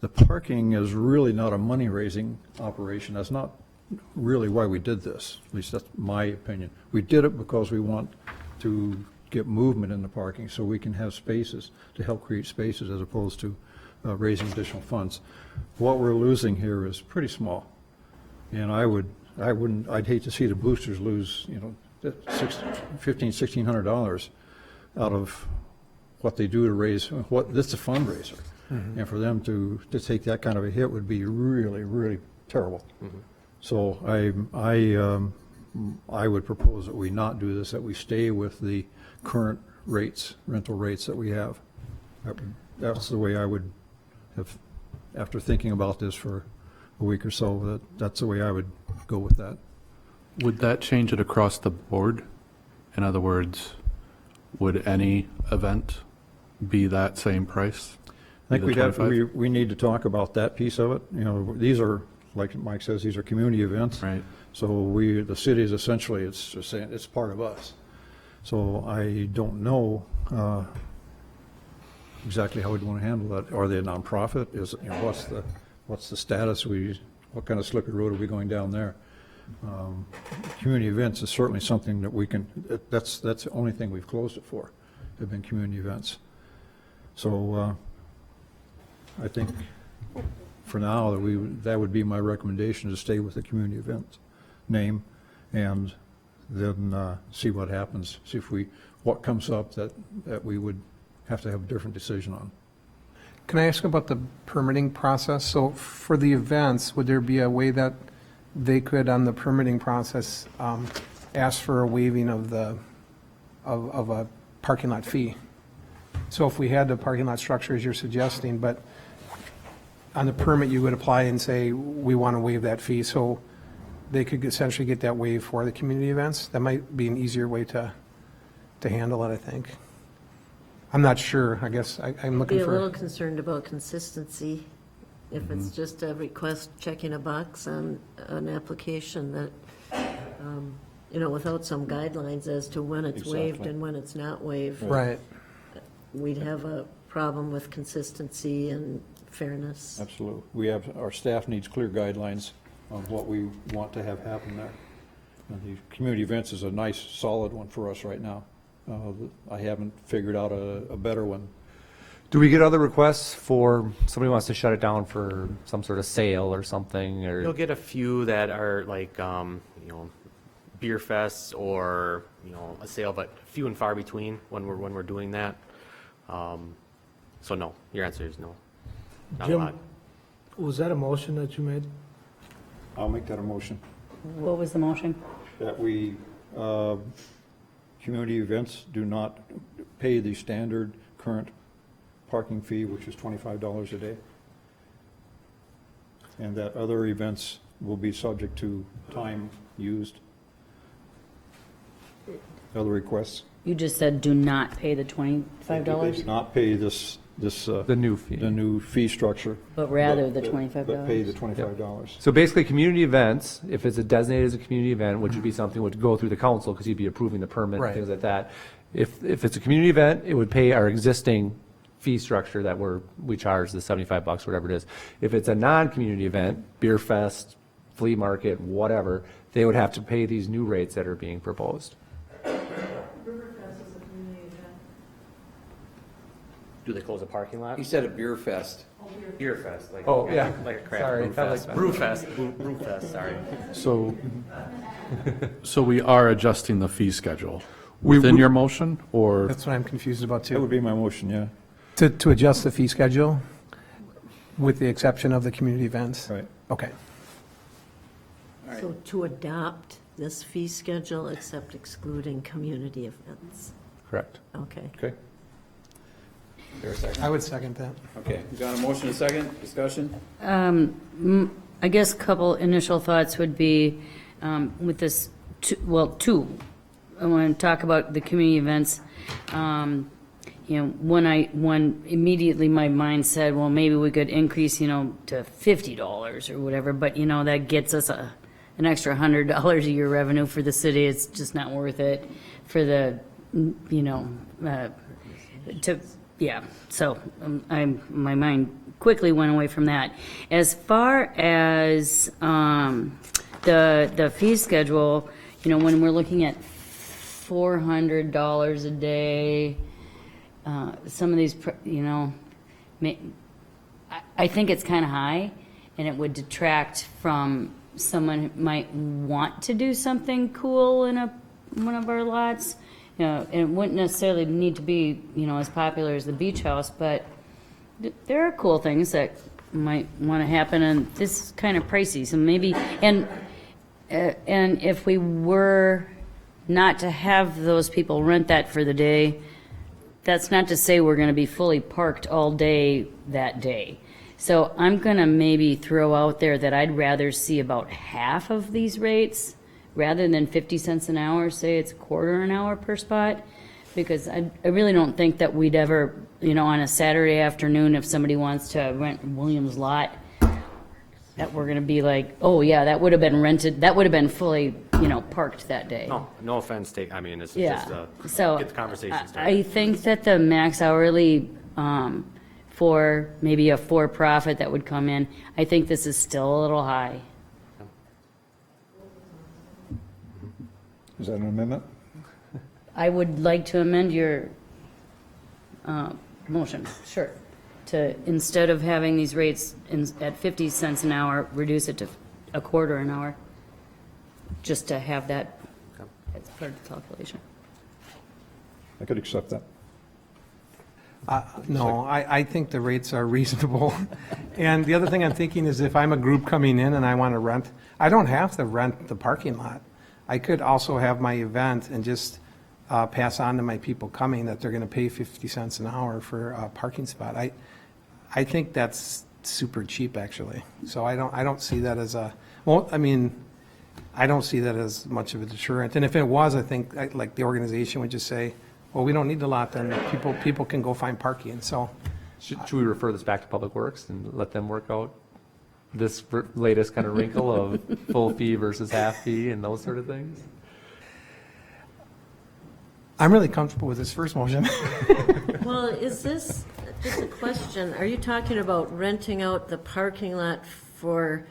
H: the parking is really not a money-raising operation. That's not really why we did this. At least that's my opinion. We did it because we want to get movement in the parking so we can have spaces to help create spaces as opposed to raising additional funds. What we're losing here is pretty small. And I'd hate to see the boosters lose, $1,500, $1,600 out of what they do to raise, this is a fundraiser. Mm-hmm. And for them to take that kind of a hit would be really, really terrible. Mm-hmm. So I would propose that we not do this, that we stay with the current rates, rental rates that we have. That's the way I would have, after thinking about this for a week or so, that's the way I would go with that.
C: Would that change it across the board? In other words, would any event be that same price?
H: I think we need to talk about that piece of it. These are, like Mike says, these are community events. Right. So the city is essentially, it's just saying it's part of us. So I don't know exactly how we'd want to handle that. Are they a nonprofit? Is what's the status? What kind of slippery road are we going down there? Community events is certainly something that we can. That's the only thing we've closed it for. Have been community events. So I think for now that would be my recommendation, to stay with the community event name, and then see what happens. See what comes up that we would have to have a different decision on.
F: Can I ask about the permitting process? So for the events, would there be a way that they could, on the permitting process, ask for a waiving of a parking lot fee? So if we had the parking lot structure as you're suggesting, but on the permit you would apply and say, we want to waive that fee, so they could essentially get that waived for the community events? That might be an easier way to handle it, I think. I'm not sure. I guess I'm looking for...
K: Be a little concerned about consistency. If it's just a request checking a box on an application that, without some guidelines as to when it's waived and when it's not waived.
F: Right.
K: We'd have a problem with consistency and fairness.
H: Absolutely. Our staff needs clear guidelines on what we want to have happen there. And the community events is a nice, solid one for us right now. I haven't figured out a better one.
B: Do we get other requests for somebody wants to shut it down for some sort of sale or something? Or
N: You'll get a few that are like, beer fests or, a sale, but few and far between when we're doing that. So no, your answer is no. Not a lot.
E: Was that a motion that you made?
H: I'll make that a motion,
I: What was the motion?
H: that we, community events do not pay the standard current parking fee, which is $25 a day, and that other events will be subject to time used. Other requests?
I: You just said do not pay the $25,
H: They do not pay this,
B: The new fee.
H: the new fee structure.
I: but rather the
H: but
I: $25.
H: pay the $25.
B: So basically, community events, if it's a designated as a community event, which would be something would go through the council, because you'd be approving the permit and
F: Right.
B: things like that. If it's a community event, it would pay our existing fee structure that we charge, the $75, whatever it is. If it's a non-community event, beer fest, flea market, whatever, they would have to pay these new rates that are being proposed.
N: Do they close a parking lot?
A: He said a beer fest.
N: Beer fest, like.
B: Oh, yeah.
N: Like a craft
B: Sorry,
N: brew
B: I like
N: fest.
B: that.
N: Brew fest, sorry.
C: So we are adjusting the fee schedule within your motion, or?
F: That's what I'm confused about
H: That would
F: too.
H: be my motion, yeah.
F: To adjust the fee schedule with the exception of the community events?
H: Right.
F: Okay.
K: So to adopt this fee schedule except excluding community events.
B: Correct.
K: Okay.
H: Okay.
A: There a second?
F: I would second that.
A: Okay, we got a motion, a second, discussion?
I: I guess a couple initial thoughts would be with this, two. I want to talk about the community events. When immediately my mind said, well, maybe we could increase, to $50 or whatever, but, that gets us an extra $100 a year revenue for the city. It's just not worth it for the, so my mind quickly went away from that. As far as the fee schedule, when we're looking at $400 a day, some of these, I think it's kind of high, and it would detract from someone who might want to do something cool in one of our lots. And it wouldn't necessarily need to be, as popular as the beach house, but there are cool things that might want to happen, and this is kind of pricey, so maybe, and if we were not to have those people rent that for the day, that's not to say we're going to be fully parked all day that day. So I'm going to maybe throw out there that I'd rather see about half of these rates rather than 50 cents an hour, say it's a quarter an hour per spot, because I really don't think that we'd ever, on a Saturday afternoon, if somebody wants to rent Williams' lot, that we're going to be like, oh yeah, that would have been rented, that would have been fully, parked that day.
N: No offense, it's
I: Yeah,
N: just,
I: so
N: get the conversation started.
I: I think that the max hourly for maybe a for-profit that would come in, I think this is still a little high.
H: Is that an amendment?
I: I would like to amend your motion, sure, to, instead of having these rates at 50 cents an hour, reduce it to a quarter an hour, just to have that as part of the calculation.
H: I could accept that.
F: No, I think the rates are reasonable. And the other thing I'm thinking is if I'm a group coming in and I want to rent, I don't have to rent the parking lot. I could also have my event and just pass on to my people coming that they're going to pay 50 cents an hour for a parking spot. I think that's super cheap, actually. So I don't see that as I don't see that as much of a deterrent. And if it was, I think, like, the organization would just say, well, we don't need the lot, then people can go find parking, so.
B: Should we refer this back to Public Works and let them work out this latest kind of wrinkle of full fee versus half fee and those sort of things?
F: I'm really comfortable with this first motion.
K: Well, is this, just a question, are you talking about renting out the parking lot for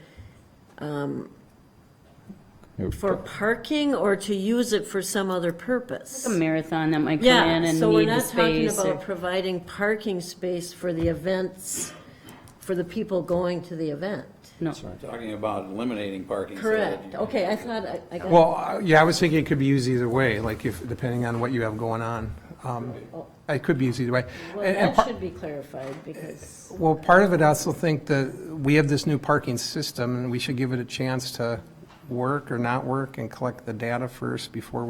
K: parking or to use it for some other purpose?
I: A marathon that might come
K: Yeah,
I: in and
K: so we're
I: need the
K: not talking
I: space.
K: about providing parking space for the events, for the people going to the event.
I: No.
A: Talking about eliminating parking. so that
K: Correct,
A: you-
K: okay, I thought, I got.
F: Well, yeah, I was thinking it could be used either way, like if, depending on what you have going on. It could be used either way.
K: Well,
F: And
K: that
F: par-
K: should be clarified, because
F: Well, part of it, I also think that we have this new parking system, and we should give it a chance to work or not work and collect the data first before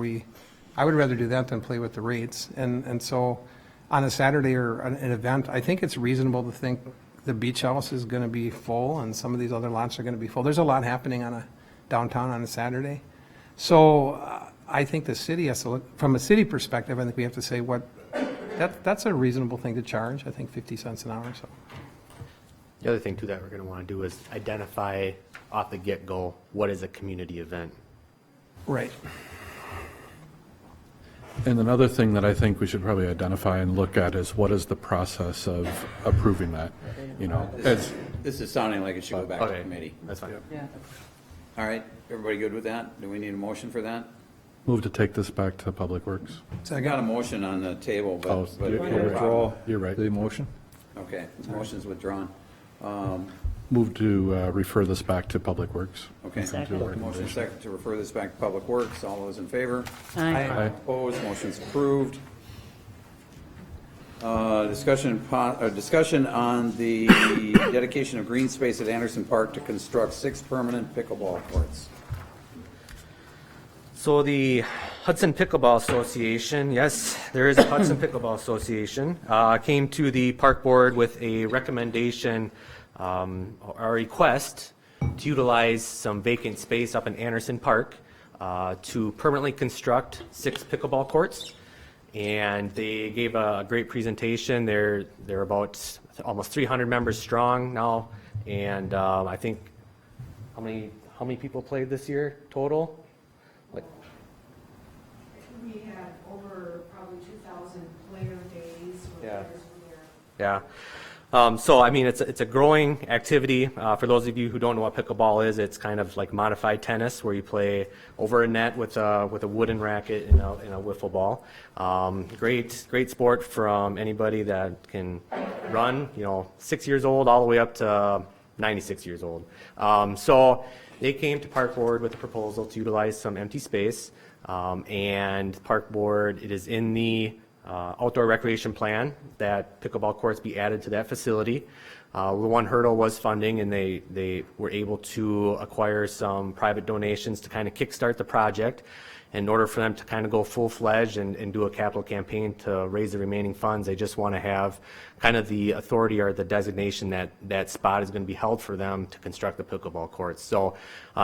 F: I would rather do that than play with the rates. And so on a Saturday or an event, I think it's reasonable to think the beach house is going to be full and some of these other lots are going to be full. There's a lot happening downtown on a Saturday. So I think the city has to look, from a city perspective, I think we have to say that's a reasonable thing to charge. I think 50 cents an hour, so.
N: The other thing too that we're going to want to do is identify off the get-go, what is a community event?
F: Right.
C: And another thing that I think we should probably identify and look at is what is the process of approving that? You know, as,
A: This is sounding like it should go back to
N: Okay.
A: committee.
N: That's fine.
J: Yeah.
A: All right, everybody good with that? Do we need a motion for that?
C: move to take this back to Public Works.
A: I got a motion on the table,
C: Oh,
A: but.
H: Withdraw
C: You're right.
H: the motion?
A: Okay, motion's withdrawn.
C: Move to refer this back to Public Works.
A: Okay.
I: Second.
A: Motion second to refer this back to Public Works. All those in favor?
I: Aye.
C: Aye.
A: Opposed, motion's approved. Discussion on the dedication of green space at Anderson Park to construct 6 permanent pickleball courts.
N: So the Hudson Pickleball Association, yes, there is a Hudson Pickleball Association, came to the park board with a recommendation, or a request to utilize some vacant space up in Anderson Park to permanently construct 6 pickleball courts. And they gave a great presentation. They're about almost 300 members strong now, and I think how many people played this year total? Like,
P: we had over probably 2,000 player days. Where
N: Yeah.
P: players were there.
N: Yeah. So, I mean, it's a growing activity. For those of you who don't know what pickleball is, it's kind of like modified tennis where you play over a net with a wooden racket and a wiffle ball. Great sport from anybody that can run, 6 years old all the way up to 96 years old. So they came to Park Board with a proposal to utilize some empty space. And Park Board, it is in the outdoor recreation plan that pickleball courts be added to that facility. The one hurdle was funding, and they were able to acquire some private donations to kind of kickstart the project. In order for them to kind of go full-fledged and do a capital campaign to raise the remaining funds, they just want to have kind of the authority or the designation that spot is going to be held for them to construct the pickleball courts. So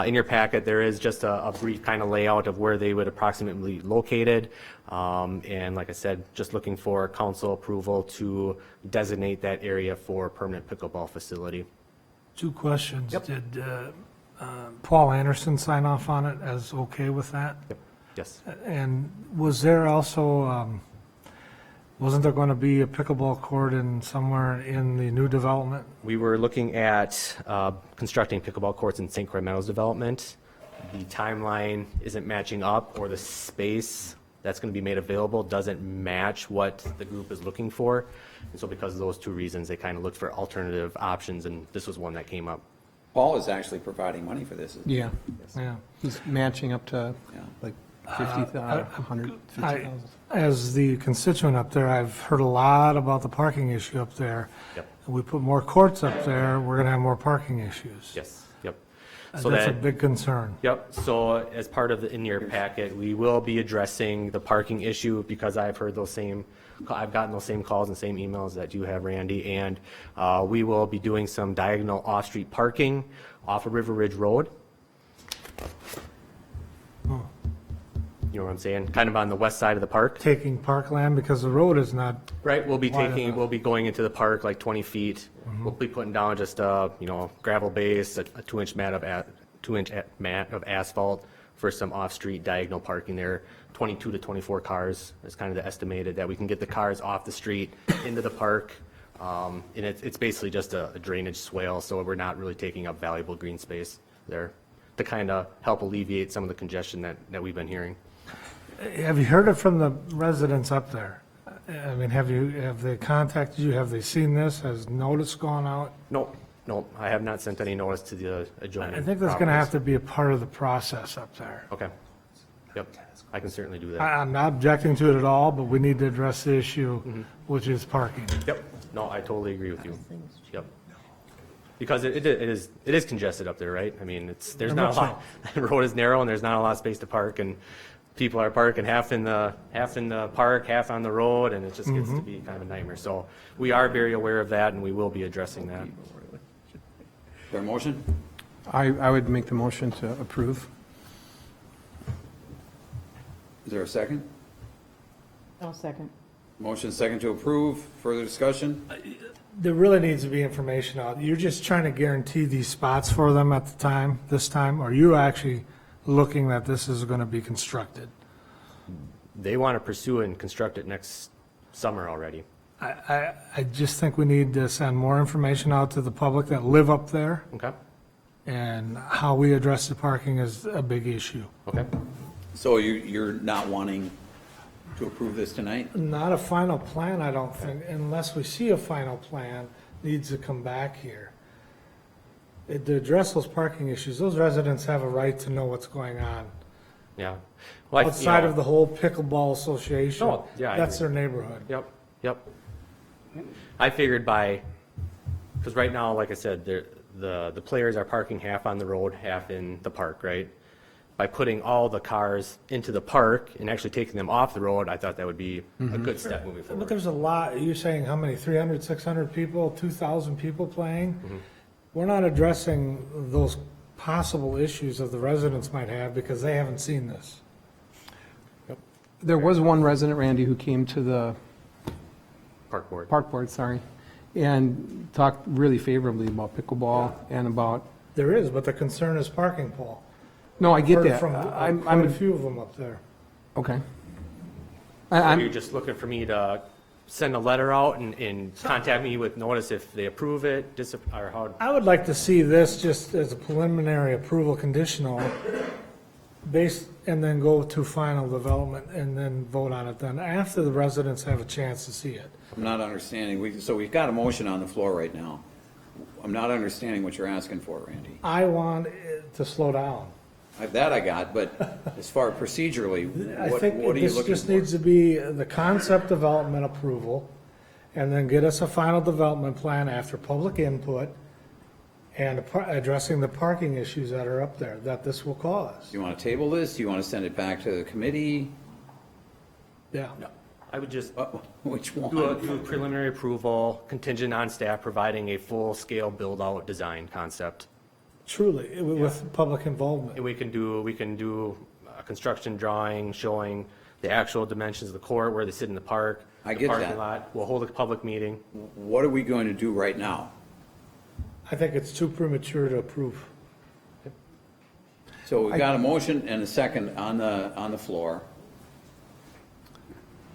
N: in your packet, there is just a brief kind of layout of where they would approximately be located. And like I said, just looking for council approval to designate that area for a permanent pickleball facility.
E: 2 questions.
N: Yep.
E: Did Paul Anderson sign off on it as okay with that?
N: Yep. Yes.
E: And was there also, wasn't there going to be a pickleball court somewhere in the new development?
N: We were looking at constructing pickleball courts in St. Croix Meadows development. The timeline isn't matching up, or the space that's going to be made available doesn't match what the group is looking for. And so because of those 2 reasons, they kind of looked for alternative options, and this was one that came up.
A: Paul is actually providing money for this. isn't he?
F: Yeah, yeah. He's matching up to
A: Yeah.
F: like 150,000.
E: As the constituent up there, I've heard a lot about the parking issue up there.
N: Yep.
E: If we put more courts up there, we're going to have more parking issues.
N: Yes, yep.
E: That's
N: So
E: a
N: that,
E: big concern.
N: yep, so as part of in your packet, we will be addressing the parking issue because I've gotten those same calls and same emails that you have, Randy, and we will be doing some diagonal off-street parking off of River Ridge Road. You know what I'm saying? Kind of on the west side of the park.
E: Taking parkland because the road is not,
N: Right, we'll be
E: Wide enough.
N: we'll be going into the park like 20 feet. We'll be putting down just a, gravel base, a 2-inch mat of asphalt for some off-street diagonal parking there. 22 to 24 cars is kind of the estimated that we can get the cars off the street into the park. And it's basically just a drainage swale, so we're not really taking up valuable green space there to kind of help alleviate some of the congestion that we've been hearing.
E: have you heard it from the residents up there? I mean, have they contacted you? Have they seen this? Has notice gone out?
N: Nope, I have not sent any notice to the adjoining
E: I think that's going to have
N: properties.
E: to be a part of the process up there.
N: Okay. Yep, I can certainly do that.
E: I'm not objecting to it at all, but we need to address the issue, which is parking.
N: Yep, no, I totally agree with you. Yep. Because it is congested up there, right? I mean, there's not a lot, the road is narrow and there's not a lot of space to park, and people are parking half in the park, half on the road, and it just gets to be kind of a nightmare. So we are very aware of that, and we will be addressing that.
A: Is there a motion?
F: I would make the motion to approve.
A: Is there a second?
J: I'll second.
A: Motion second to approve. Further discussion?
E: There really needs to be information out. You're just trying to guarantee these spots for them at the time, this time, or are you actually looking that this is going to be constructed?
N: They want to pursue and construct it next summer already.
E: I just think we need to send more information out to the public that live up there,
N: Okay?
E: and how we address the parking is a big issue.
N: Okay.
A: So you're not wanting to approve this tonight?
E: Not a final plan, I don't think, unless we see a final plan, needs to come back here. To address those parking issues, those residents have a right to know what's going on.
N: Yeah. Well,
E: Outside of the whole pickleball association,
N: Oh, yeah, I
E: that's
N: agree.
E: their neighborhood.
N: Yep. I figured because right now, like I said, the players are parking half on the road, half in the park, right? By putting all the cars into the park and actually taking them off the road, I thought that would be a good step moving
E: But
N: forward.
E: there's a lot, you're saying how many, 300, 600 people, 2,000 people playing? We're not addressing those possible issues that the residents might have because they haven't seen this.
F: There was one resident, Randy, who came to the
N: Park board.
F: park board, and talked really favorably about pickleball and about,
E: There is, but the concern is parking, Paul.
F: no, I get
E: Heard
F: that.
E: from
F: I'm,
E: quite a
F: I'm,
E: few of them up there.
F: okay.
N: Are you just looking for me to send a letter out and contact me with notice if they approve it, or how?
E: I would like to see this just as a preliminary approval conditional, and then go to final development and then vote on it then, after the residents have a chance to see it.
A: I'm not understanding. So we've got a motion on the floor right now. I'm not understanding what you're asking for, Randy.
E: I want it to slow down.
A: That I got, but as far procedurally,
E: I
A: what
E: think
A: are you
E: this
A: looking
E: just
A: for?
E: needs to be the concept development approval, and then get us a final development plan after public input, and addressing the parking issues that are up there, that this will cause.
A: Do you want to table this? Do you want to send it back to the committee?
E: Yeah.
N: I would just
A: Which one?
N: do a preliminary approval contingent on staff providing a full-scale build-out design concept.
E: Truly, with public involvement.
N: And we can do a construction drawing showing the actual dimensions of the court, where they sit in the park.
A: I
N: the
A: get
N: parking
A: that.
N: lot. We'll hold a public meeting.
A: What are we going to do right now?
E: I think it's too premature to approve.
A: So we've got a motion and a second on the floor.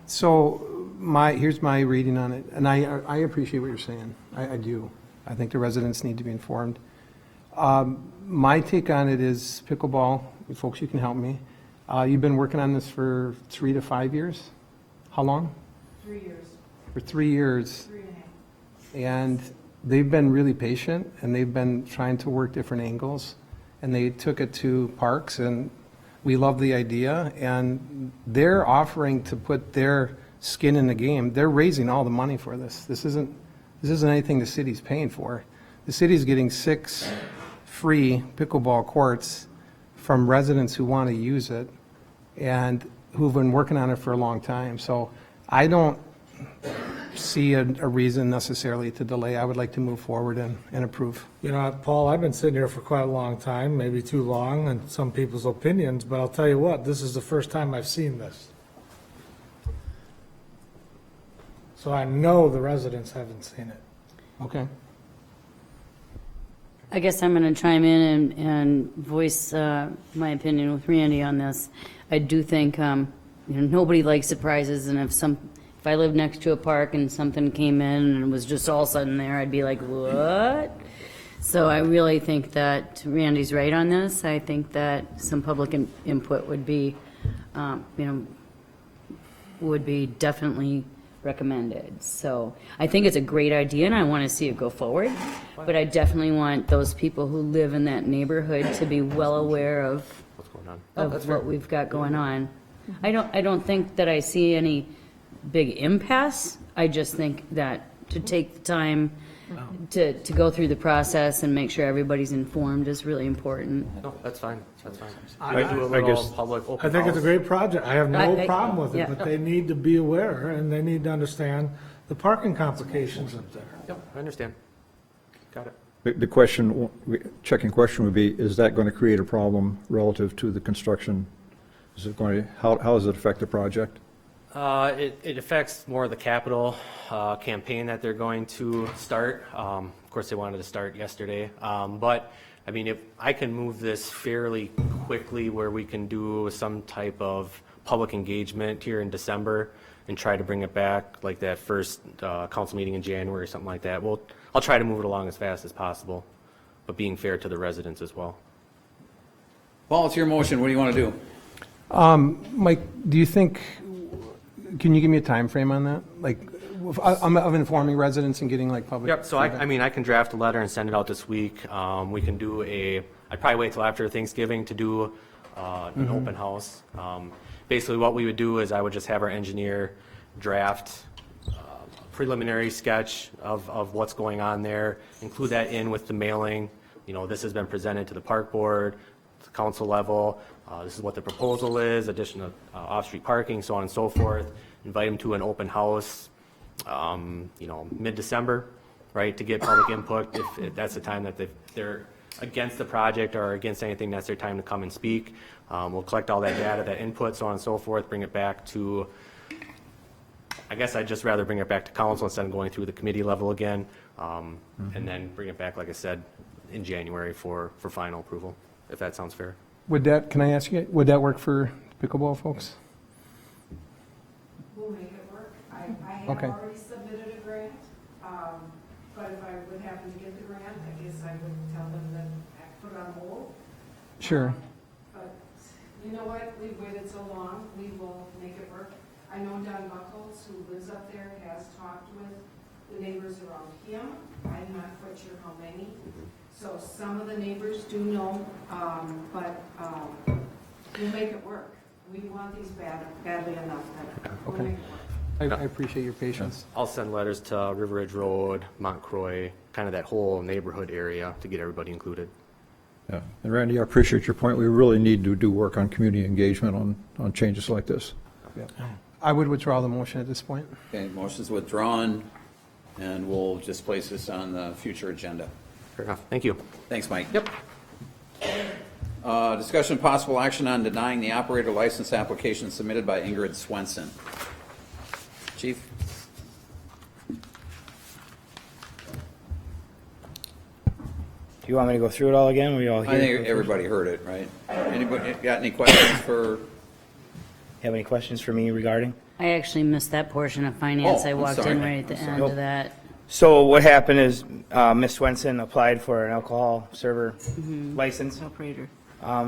F: So here's my reading on it, and I appreciate what you're saying. I do. I think the residents need to be informed. My take on it is pickleball, folks, you can help me. You've been working on this for 3 to 5 years? How long?
P: 3 years,
F: For 3 years.
P: 3.5.
F: And they've been really patient, and they've been trying to work different angles. And they took it to parks, and we love the idea. And they're offering to put their skin in the game. They're raising all the money for this. This isn't anything the city's paying for. The city's getting 6 free pickleball courts from residents who want to use it and who've been working on it for a long time. So I don't see a reason necessarily to delay. I would like to move forward and approve.
E: You know, Paul, I've been sitting here for quite a long time, maybe too long, in some people's opinions, but I'll tell you what, this is the first time I've seen this. So I know the residents haven't seen it.
F: Okay.
I: I guess I'm going to chime in and voice my opinion with Randy on this. I do think, nobody likes surprises, and if I lived next to a park and something came in and it was just all of a sudden there, I'd be like, what? So I really think that Randy's right on this. I think that some public input would be, definitely recommended. So I think it's a great idea, and I want to see it go forward. But I definitely want those people who live in that neighborhood to be well aware of
N: going on.
I: of what we've got going on. I don't think that I see any big impasse. I just think that to take the time to go through the process and make sure everybody's informed is really important.
N: No, that's fine, that's fine.
E: I-
N: We do a
H: I
N: little
H: guess-
N: public open
E: I think it's a
N: house.
E: great project. I have no
I: I-
E: problem with it,
I: yeah.
E: but they need to be aware and they need to understand the parking complications up there.
N: Yep, I understand. Got it.
H: The question, checking question would be, is that going to create a problem relative to the construction? Is it going to, how does it affect the project?
N: It affects more of the capital campaign that they're going to start. Of course, they wanted to start yesterday. But, I mean, if I can move this fairly quickly where we can do some type of public engagement here in December and try to bring it back like that first council meeting in January or something like that. I'll try to move it along as fast as possible, but being fair to the residents as well.
A: Paul, it's your motion. What do you want to do?
F: Mike, do you think, can you give me a time frame on that? Like, of informing residents and getting like public?
N: Yep, so I mean, I can draft a letter and send it out this week. We can do I'd probably wait till after Thanksgiving to do an open house. Basically, what we would do is I would just have our engineer draft a preliminary sketch of what's going on there, include that in with the mailing. You know, this has been presented to the park board, the council level. This is what the proposal is, addition of off-street parking, so on and so forth. Invite them to an open house, you know, mid-December, right, to get public input. If that's the time that they're against the project or against anything, that's their time to come and speak. We'll collect all that data, that input, so on and so forth, bring it back to, I guess I'd just rather bring it back to council instead of going through the committee level again, and then bring it back, like I said, in January for final approval, if that sounds fair.
F: Can I ask you, would that work for pickleball folks?
P: We'll make it work. I have
F: Okay.
P: already submitted a grant, but if I would happen to get the grant, I guess I would tell them that I put it on hold.
F: Sure.
P: But you know what, we've waited so long, we will make it work. I know Don Buckles, who lives up there, has talked with the neighbors around him. I'm not quite sure how many. So some of the neighbors do know, but we'll make it work. We want these badly enough that we'll
F: Okay.
P: make it work.
F: I appreciate your patience.
N: I'll send letters to River Ridge Road, Montcroy, kind of that whole neighborhood area to get everybody included.
H: Yeah, and Randy, I appreciate your point. We really need to do work on community engagement on changes like this.
F: I would withdraw the motion at this point.
A: Okay, motion's withdrawn, and we'll just place this on the future agenda.
N: Fair enough. Thank you.
A: Thanks, Mike.
N: Yep.
A: Discussion possible action on denying the operator license application submitted by Ingrid Swenson. Chief?
L: Do you want me to go through it all again? We all
A: I
L: hear?
A: think everybody heard it, right? Anybody got any questions for?
L: Have any questions for me regarding?
I: I actually missed that portion of finance.
A: Oh,
I: I
A: I'm
I: walked
A: sorry.
I: in right at the
A: I'm
I: end
A: sorry.
I: of that.
L: So what happened is Ms. Swenson applied for an alcohol server license.
I: Operator.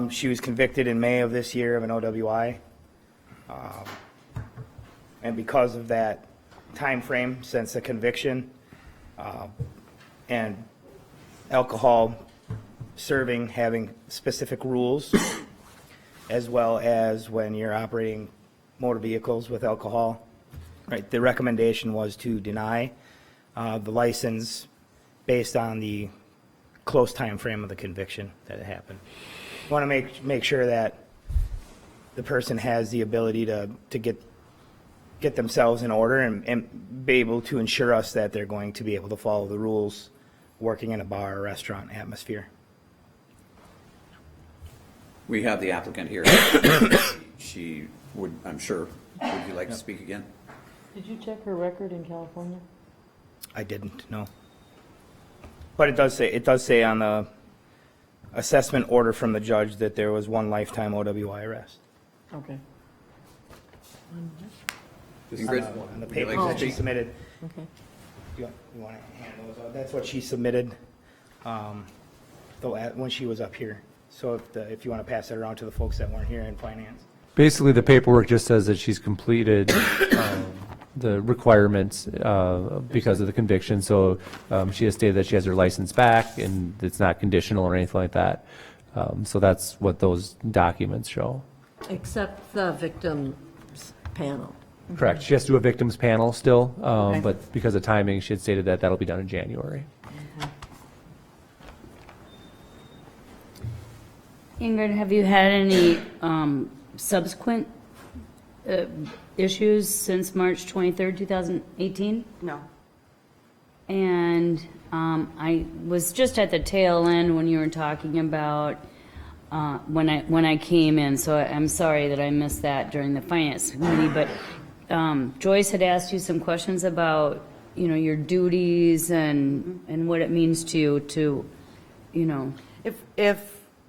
L: She was convicted in May of this year of an OWI. And because of that time frame since the conviction, and alcohol serving having specific rules, as well as when you're operating motor vehicles with alcohol, right, the recommendation was to deny the license based on the close time frame of the conviction that it happened. Want to make sure that the person has the ability to get themselves in order and be able to ensure us that they're going to be able to follow the rules working in a bar or restaurant atmosphere.
A: We have the applicant here. She would, I'm sure, would you like to speak again?
J: Did you check her record in California?
L: I didn't, no. But it does say on the assessment order from the judge that there was one lifetime OWI arrest.
J: Okay.
A: Ingrid?
L: On the
A: would you
L: paper
A: like
L: that
A: to
L: she
A: speak?
L: submitted.
J: Okay.
L: You want to hand those out? That's what she submitted when she was up here. So if you want to pass that around to the folks that weren't here in finance.
B: Basically, the paperwork just says that she's completed the requirements because of the conviction. So she has stated that she has her license back and it's not conditional or anything like that. So that's what those documents show.
K: Except the victim's panel.
B: Correct. She has to do a victims panel still, but because of timing, she had stated that that'll be done in January.
I: Ingrid, have you had any subsequent issues since March 23rd, 2018?
D: No.
I: And I was just at the tail end when you were talking about when I came in, so I'm sorry that I missed that during the finance committee, but Joyce had asked you some questions about, your duties and what it means to you to,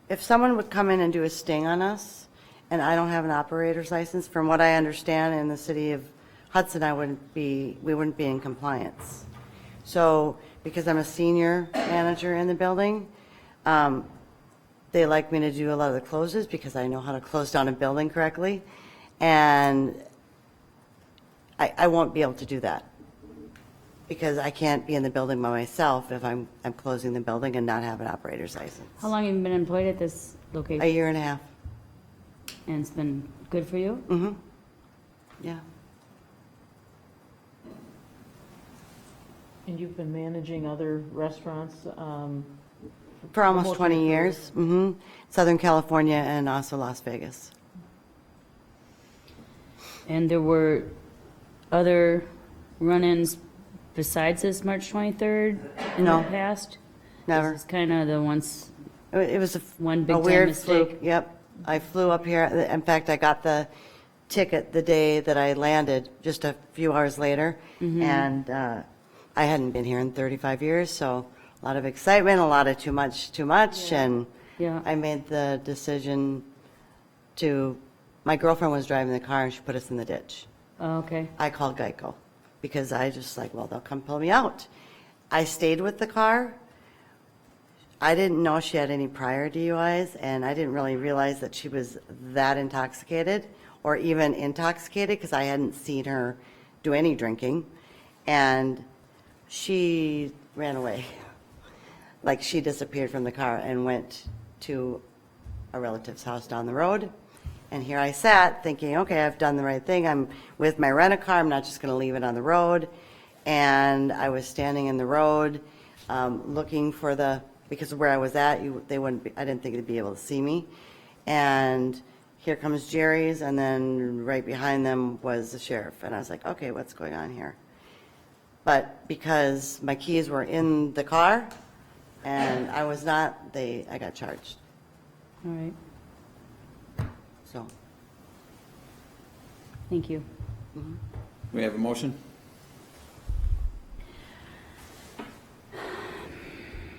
D: If someone would come in and do a sting on us, and I don't have an operator's license, from what I understand in the city of Hudson, we wouldn't be in compliance. So, because I'm a senior manager in the building, they like me to do a lot of the closes because I know how to close down a building correctly, and I won't be able to do that because I can't be in the building by myself if I'm closing the building and not have an operator's license.
I: how long have you been employed at this location?
D: A year and a half.
I: And it's been good for you?
D: Mm-hmm. Yeah.
J: And you've been managing other restaurants?
D: For almost
J: most of
D: 20
J: your career?
D: years. Mm-hmm. Southern California and also Las Vegas.
I: And there were other run-ins besides this March 23rd in
D: No.
I: the past?
D: Never.
I: This is kind of the once,
D: It was
I: one
D: a
I: big-time
D: weird
I: mistake?
D: fluke. Yep. I flew up here. In fact, I got the ticket the day that I landed, just a few hours later. And I hadn't been here in 35 years, so a lot of excitement, a lot of too much. And
I: Yeah.
D: I made the decision my girlfriend was driving the car and she put us in the ditch.
I: Oh, okay.
D: I called Geico because I just well, they'll come pull me out. I stayed with the car. I didn't know she had any prior DUIs, and I didn't really realize that she was that intoxicated or even intoxicated because I hadn't seen her do any drinking. And she ran away. Like she disappeared from the car and went to a relative's house down the road. And here I sat thinking, okay, I've done the right thing. I'm with my rent-a-car. I'm not just going to leave it on the road. And I was standing in the road looking for because of where I was at, I didn't think they'd be able to see me. And here comes Jerry's, and then right behind them was the sheriff. And I was like, okay, what's going on here? But because my keys were in the car and I was not, I got charged.
I: All right.
D: So,
I: Thank you.
A: We have a motion?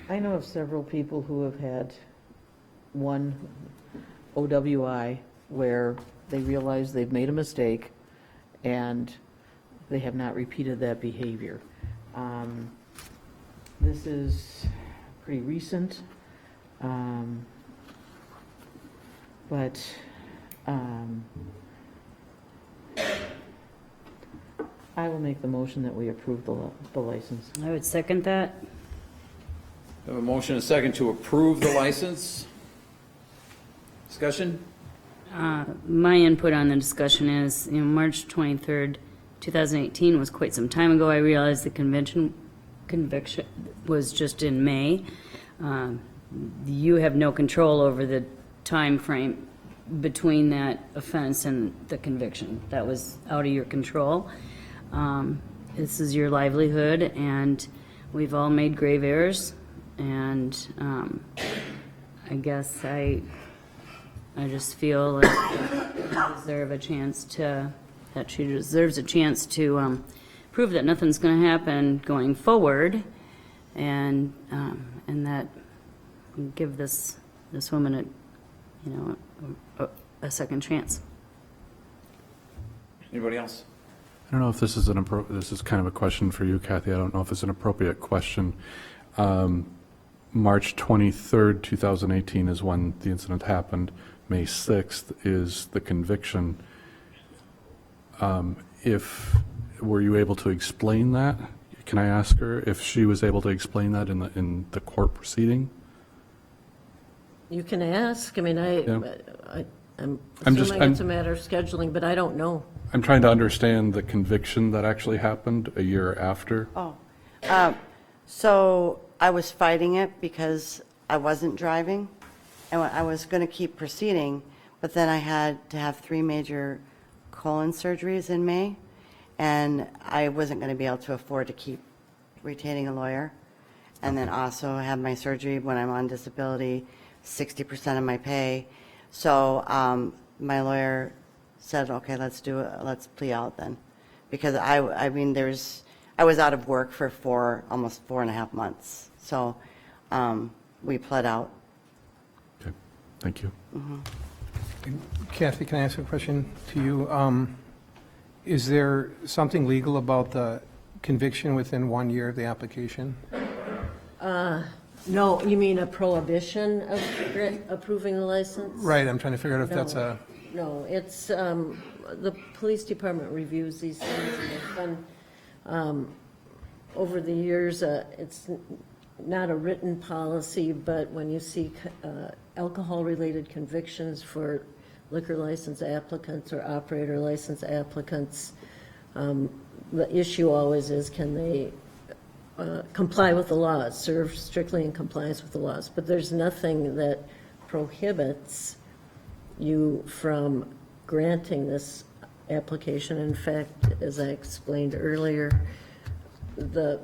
J: I know of several people who have had one OWI where they realize they've made a mistake and they have not repeated that behavior. This is pretty recent, but I will make the motion that we approve the license.
I: I would second that.
A: We have a motion and a second to approve the license. Discussion?
I: My input on the discussion is, March 23rd, 2018 was quite some time ago. I realized the conviction was just in May. You have no control over the time frame between that offense and the conviction. That was out of your control. This is your livelihood, and we've all made grave errors. And I guess I just feel like she deserves a chance to prove that nothing's going to happen going forward, and that give this woman a second chance.
A: Anybody else?
C: I don't know if this is this is kind of a question for you, Kathy. I don't know if it's an appropriate question. March 23rd, 2018 is when the incident happened. May 6th is the conviction. Were you able to explain that? Can I ask her if she was able to explain that in the court proceeding?
K: You can ask. I mean, I'm
C: I'm just-
K: assuming it's a matter of scheduling, but I don't know.
C: I'm trying to understand the conviction that actually happened a year after.
Q: So I was fighting it because I wasn't driving, and I was going to keep proceeding, but then I had to have 3 major colon surgeries in May, and I wasn't going to be able to afford to keep retaining a lawyer, and then also have my surgery when I'm on disability, 60% of my pay. So my lawyer said, okay, let's plea out then. Because I mean, I was out of work for almost 4.5 months. So we pled out.
C: Okay, thank you.
F: Kathy, can I ask a question to you? Is there something legal about the conviction within 1 year of the application?
K: No, you mean a prohibition of approving the license?
F: Right, I'm trying to figure out if that's a,
K: No, it's, the police department reviews these things, and they've been, over the years, it's not a written policy, but when you see alcohol-related convictions for liquor license applicants or operator license applicants, the issue always is, can they comply with the laws, serve strictly in compliance with the laws? But there's nothing that prohibits you from granting this application. In fact, as I explained earlier, the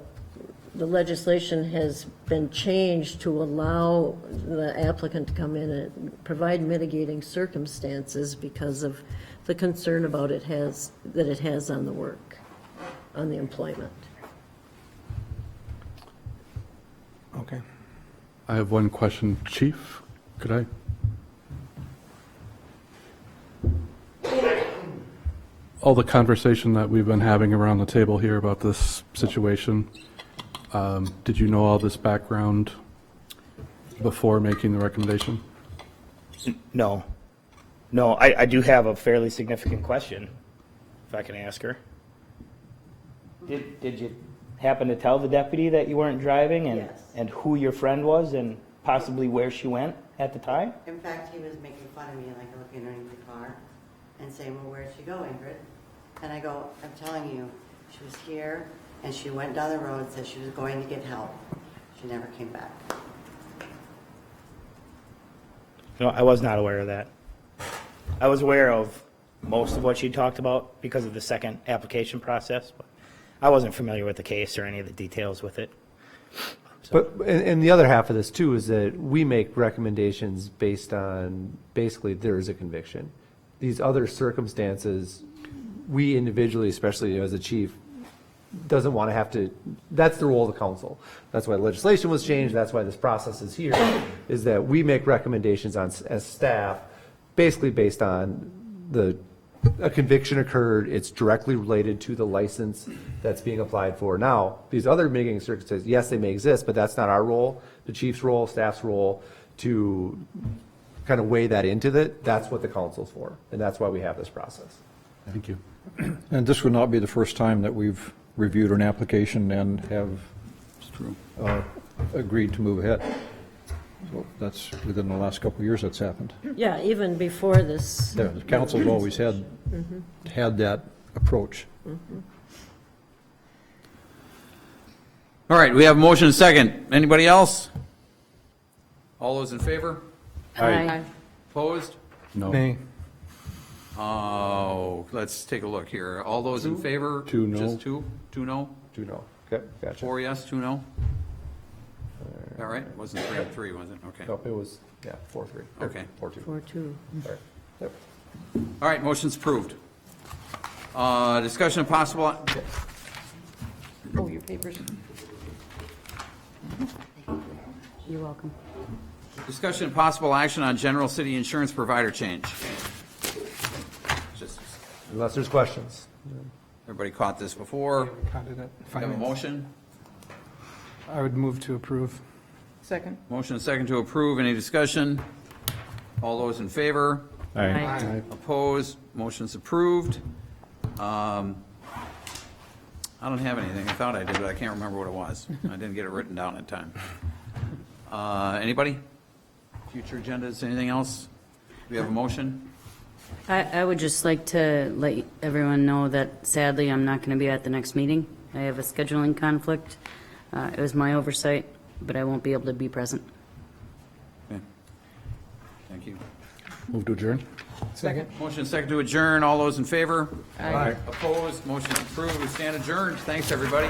K: legislation has been changed to allow the applicant to come in and provide mitigating circumstances because of the concern about it has on the work, on the employment.
F: okay.
C: I have one question, Chief. Could I? All the conversation that we've been having around the table here about this situation, did you know all this background before making the recommendation?
L: No. No, I do have a fairly significant question, if I can ask her. Did you happen to tell the deputy that you weren't driving and,
Q: Yes.
L: and who your friend was and possibly where she went at the time?
Q: In fact, he was making fun of me, like looking underneath the car and saying, well, where'd she go, Ingrid? And I go, I'm telling you, she was here and she went down the road, said she was going to get help. She never came back.
L: No, I was not aware of that. I was aware of most of what she talked about because of the second application process, but I wasn't familiar with the case or any of the details with it.
B: But, and the other half of this too is that we make recommendations based on, basically, there is a conviction. These other circumstances, we individually, especially as a chief, doesn't want to have to, that's the role of the council. That's why legislation was changed, that's why this process is here, is that we make recommendations on, as staff, basically based on a conviction occurred, it's directly related to the license that's being applied for. Now, these other mitigating circumstances, yes, they may exist, but that's not our role, the chief's role, staff's role, to kind of weigh that into that. That's what the council's for, and that's why we have this process.
C: Thank you.
H: And this would not be the first time that we've reviewed an application and have agreed to move ahead. So that's within the last couple of years that's happened.
K: Yeah, even before this.
H: The council's always had that approach.
A: All right, we have a motion and a second. Anybody else? All those in favor?
I: Aye.
A: Opposed?
C: No.
F: Nay.
A: Oh, let's take a look here. All those in favor?
C: 2 no.
A: Just 2? 2 no?
B: 2 no. Okay, gotcha.
A: 4 yes, 2 no? All right, it wasn't 3 and 3, was it? Okay.
B: Nope, it was, 4-3.
A: Okay.
B: 4-2.
K: 4-2.
B: Sorry. Yep.
A: All right, motion's approved. Discussion of possible,
Q: Oh, your papers.
I: You're welcome.
A: discussion of possible action on general city insurance provider change. Just,
B: Unless there's questions.
A: everybody caught this before.
F: Caught it at
A: We have a
F: 5 minutes.
A: motion.
F: I would move to approve.
J: Second.
A: Motion and second to approve. Any discussion? All those in favor?
I: Aye.
A: Opposed? Motion's approved. I don't have anything. I thought I did, but I can't remember what it was. I didn't get it written down in time. Anybody? Future agendas, anything else? We have a motion?
I: I would just like to let everyone know that sadly, I'm not going to be at the next meeting. I have a scheduling conflict. It was my oversight, but I won't be able to be present.
A: Okay. Thank you.
C: Move to adjourn?
F: Second?
A: Motion second to adjourn. All those in favor?
F: Aye.
A: Opposed? Motion approved. We stand adjourned. Thanks, everybody.